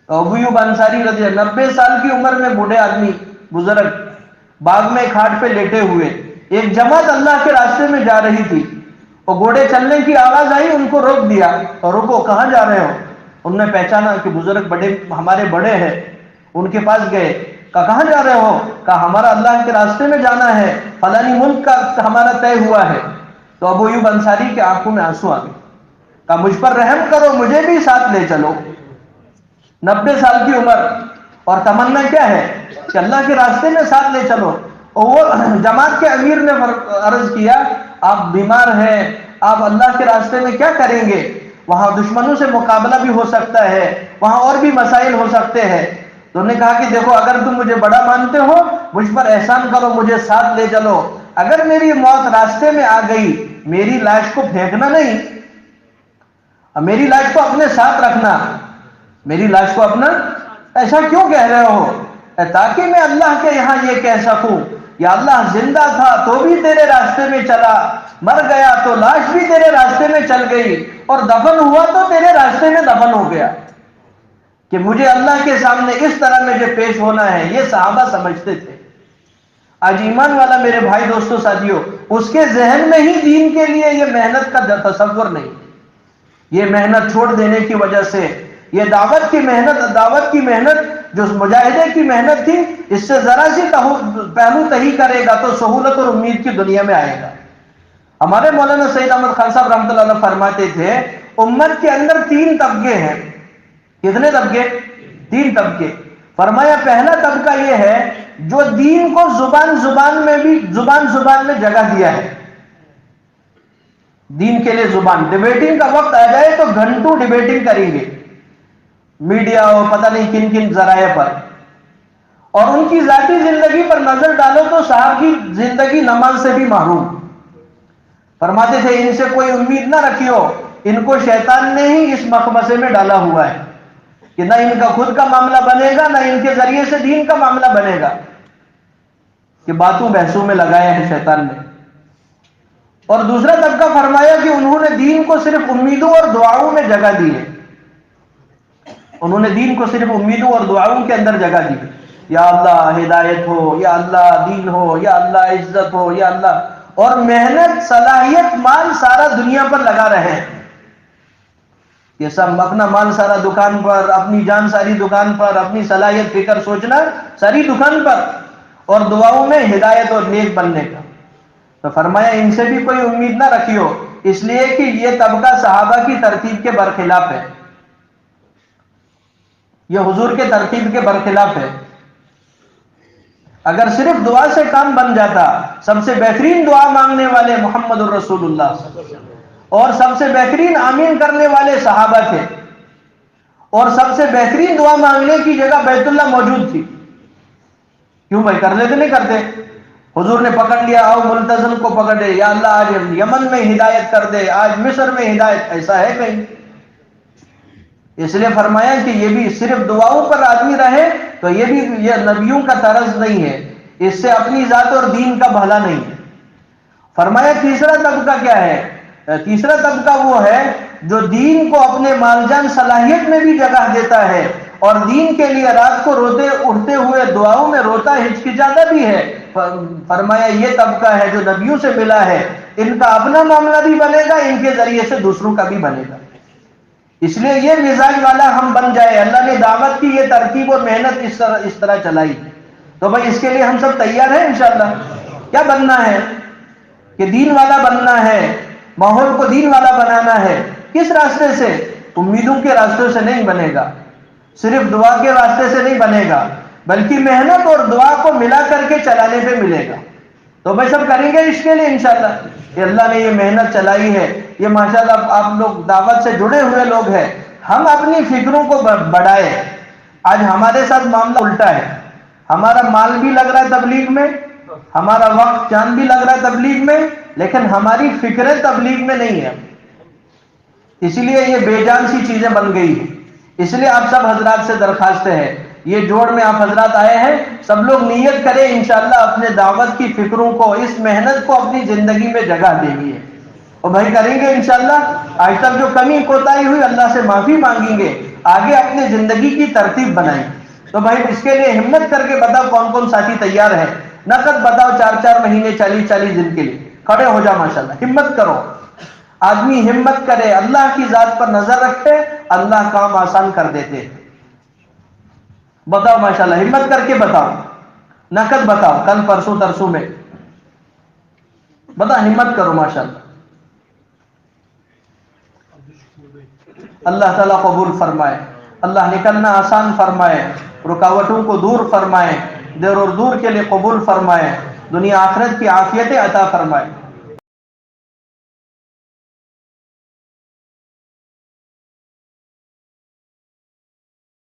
ابو ایوب انصاری رضی اللہ 90 سال کی عمر میں بوڑھے آدمی، بزرگ، باغ میں کھاٹ پہ لیٹے ہوئے. ایک جماعت اللہ کے راستے میں جا رہی تھی، اور گھوڑے چلنے کی آواز آئی، ان کو روک دیا. اور رکو، کہاں جا رہے ہو؟ انہوں نے پہچانا کہ بزرگ بڑے ہمارے بڑے ہیں. ان کے پاس گئے، کہا کہاں جا رہے ہو؟ کہا ہمارا اللہ کے راستے میں جانا ہے، فلانی ملک کا ہمارا طے ہوا ہے. تو ابو ایوب انصاری کے آنکھوں میں آنسو آ گئے. کہا مجھ پر رحم کرو، مجھے بھی ساتھ لے چلو. 90 سال کی عمر، اور تمنا کیا ہے کہ اللہ کے راستے میں ساتھ لے چلو. اور وہ جماعت کے امیر نے عرض کیا آپ بیمار ہیں، آپ اللہ کے راستے میں کیا کریں گے؟ وہاں دشمنوں سے مقابلہ بھی ہو سکتا ہے، وہاں اور بھی مسائل ہو سکتے ہیں. تو انہوں نے کہا کہ دیکھو اگر تم مجھے بڑا مانتے ہو، مجھ پر احسان کرو، مجھے ساتھ لے چلو. اگر میری موت راستے میں آ گئی، میری لاش کو پھینکنا نہیں، میری لاش کو اپنے ساتھ رکھنا. میری لاش کو اپنا، ایسا کیوں کہہ رہے ہو؟ تاکہ میں اللہ کے یہاں یہ کہہ سکوں یا اللہ زندہ تھا تو بھی تیرے راستے میں چلا، مر گیا تو لاش بھی تیرے راستے میں چل گئی، اور دفن ہوا تو تیرے راستے میں دفن ہو گیا. کہ مجھے اللہ کے سامنے اس طرح میں جو پیش ہونا ہے، یہ صحابہ سمجھتے تھے. آج ایمان والا میرے بھائی دوستو ساتھیو، اس کے ذہن میں ہی دین کے لیے یہ محنت کا تصور نہیں. یہ محنت چھوڑ دینے کی وجہ سے، یہ دعوت کی محنت جو مجاہدے کی محنت تھی، اس سے ذرا سی پہلو تہی کرے گا تو سہولت اور امید کی دنیا میں آئے گا. ہمارے مولانا سید احمد خان صاحب رحمۃ اللہ علیہ فرماتے تھے امت کے اندر 3 طبقے ہیں. کتنے طبقے؟ 3 طبقے. فرمایا پہلا طبقہ یہ ہے جو دین کو زبان میں جگہ دیا ہے. دین کے لیے زبان، ڈیبیٹنگ کا وقت آ جائے تو گھنٹوں ڈیبیٹنگ کریں گے، میڈیا اور پتہ نہیں کن کن ذرائع پر. اور ان کی ذاتی زندگی پر نظر ڈالو تو صاحب کی زندگی نماز سے بھی محروم. فرماتے تھے ان سے کوئی امید نہ رکھیو، ان کو شیطان نے ہی اس مخمصے میں ڈالا ہوا ہے کہ نہ ان کا خود کا معاملہ بنے گا، نہ ان کے ذریعے سے دین کا معاملہ بنے گا، کہ باتوں بحثوں میں لگایا ہے شیطان نے. اور دوسرا طبقہ فرمایا کہ انہوں نے دین کو صرف امیدوں اور دعاؤں میں جگہ دی ہے. انہوں نے دین کو صرف امیدوں اور دعاؤں کے اندر جگہ دی. یا اللہ ہدایت ہو، یا اللہ دین ہو، یا اللہ عزت ہو، یا اللہ، اور محنت، صلاحیت، مال سارا دنیا پر لگا رہے ہیں. یہ سب اپنا مال سارا دکان پر، اپنی جان ساری دکان پر، اپنی صلاحیت فکر سوچنا ساری دکان پر، اور دعاؤں میں ہدایت اور نیک بننے کا. تو فرمایا ان سے بھی کوئی امید نہ رکھیو، اس لیے کہ یہ طبقہ صحابہ کی ترتیب کے برخلاف ہے، یہ حضور کے ترتیب کے برخلاف ہے. اگر صرف دعا سے کام بن جاتا، سب سے بہترین دعا مانگنے والے محمد الرسول اللہ، اور سب سے بہترین آمین کرنے والے صحابہ تھے، اور سب سے بہترین دعا مانگنے کی جگہ بیت اللہ موجود تھی. کیوں بھائی کر لیتے نہیں کرتے؟ حضور نے پکڑ لیا، آؤ ملتزم کو پکڑے، یا اللہ آج یمن میں ہدایت کر دے، آج مصر میں ہدایت، ایسا ہے کہیں؟ اس لیے فرمایا کہ یہ بھی صرف دعاؤں پر آدمی رہے تو یہ نبیوں کا طرز نہیں ہے، اس سے اپنی ذات اور دین کا بھلا نہیں ہے۔ فرمایا تیسرا طبقہ کیا ہے؟ تیسرا طبقہ وہ ہے جو دین کو اپنے مال جان صلاحیت میں بھی جگہ دیتا ہے اور دین کے لیے رات کو روتے اٹھتے ہوئے دعاؤں میں روتا ہچکچاتا بھی ہے۔ فرمایا یہ طبقہ ہے جو نبیوں سے ملا ہے، ان کا اپنا معاملہ بھی بنے گا، ان کے ذریعے سے دوسروں کا بھی بنے گا۔ اس لیے یہ مزاج والا ہم بن جائے۔ اللہ نے دعوت کی یہ ترتیب اور محنت اس طرح چلائی، تو بھائی اس کے لیے ہم سب تیار ہیں انشاءاللہ۔ کیا بننا ہے؟ کہ دین والا بننا ہے، ماحول کو دین والا بنانا ہے۔ کس راستے سے؟ امیدوں کے راستوں سے نہیں بنے گا، صرف دعا کے راستے سے نہیں بنے گا، بلکہ محنت اور دعا کو ملا کر کے چلانے پہ ملے گا۔ تو بھائی سب کریں گے اس کے لیے انشاءاللہ کہ اللہ نے یہ محنت چلائی ہے، یہ ماشاءاللہ آپ لوگ دعوت سے جڑے ہوئے لوگ ہیں، ہم اپنی فکروں کو بڑھائے۔ آج ہمارے ساتھ معاملہ الٹا ہے، ہمارا مال بھی لگ رہا ہے تبلیغ میں، ہمارا وقت جان بھی لگ رہا ہے تبلیغ میں، لیکن ہماری فکریں تبلیغ میں نہیں ہے۔ اسی لیے یہ بے جان سی چیزیں بن گئی ہیں۔ اس لیے آپ سب حضرات سے درخواست ہے، یہ جوڑ میں آپ حضرات آئے ہیں، سب لوگ نیت کریں انشاءاللہ اپنے دعوت کی فکروں کو، اس محنت کو اپنی زندگی میں جگہ دیں گے، اور بھائی کریں گے انشاءاللہ۔ آج تک جو کمی کوتاہی ہوئی اللہ سے معافی مانگیں گے، آگے اپنے زندگی کی ترتیب بنائیں۔ تو بھائی اس کے لیے ہمت کر کے بتاؤ کون کون ساتھی تیار ہے؟ نقد بتاؤ، 4 مہینے 40 دن کے لیے کھڑے ہو جاؤ ماشاءاللہ، ہمت کرو۔ آدمی ہمت کرے، اللہ کی ذات پر نظر رکھے، اللہ کام آسان کر دیتے۔ بتاؤ ماشاءاللہ، ہمت کر کے بتاؤ، نقد بتاؤ، کل پرسوں ترسوں میں بتا، ہمت کرو ماشاءاللہ۔ اللہ تعالیٰ قبول فرمائے، اللہ نکلنا آسان فرمائے، رکاوٹوں کو دور فرمائے، دیر اور دور کے لیے قبول فرمائے، دنیا آخرت کی عافیتیں عطا فرمائے۔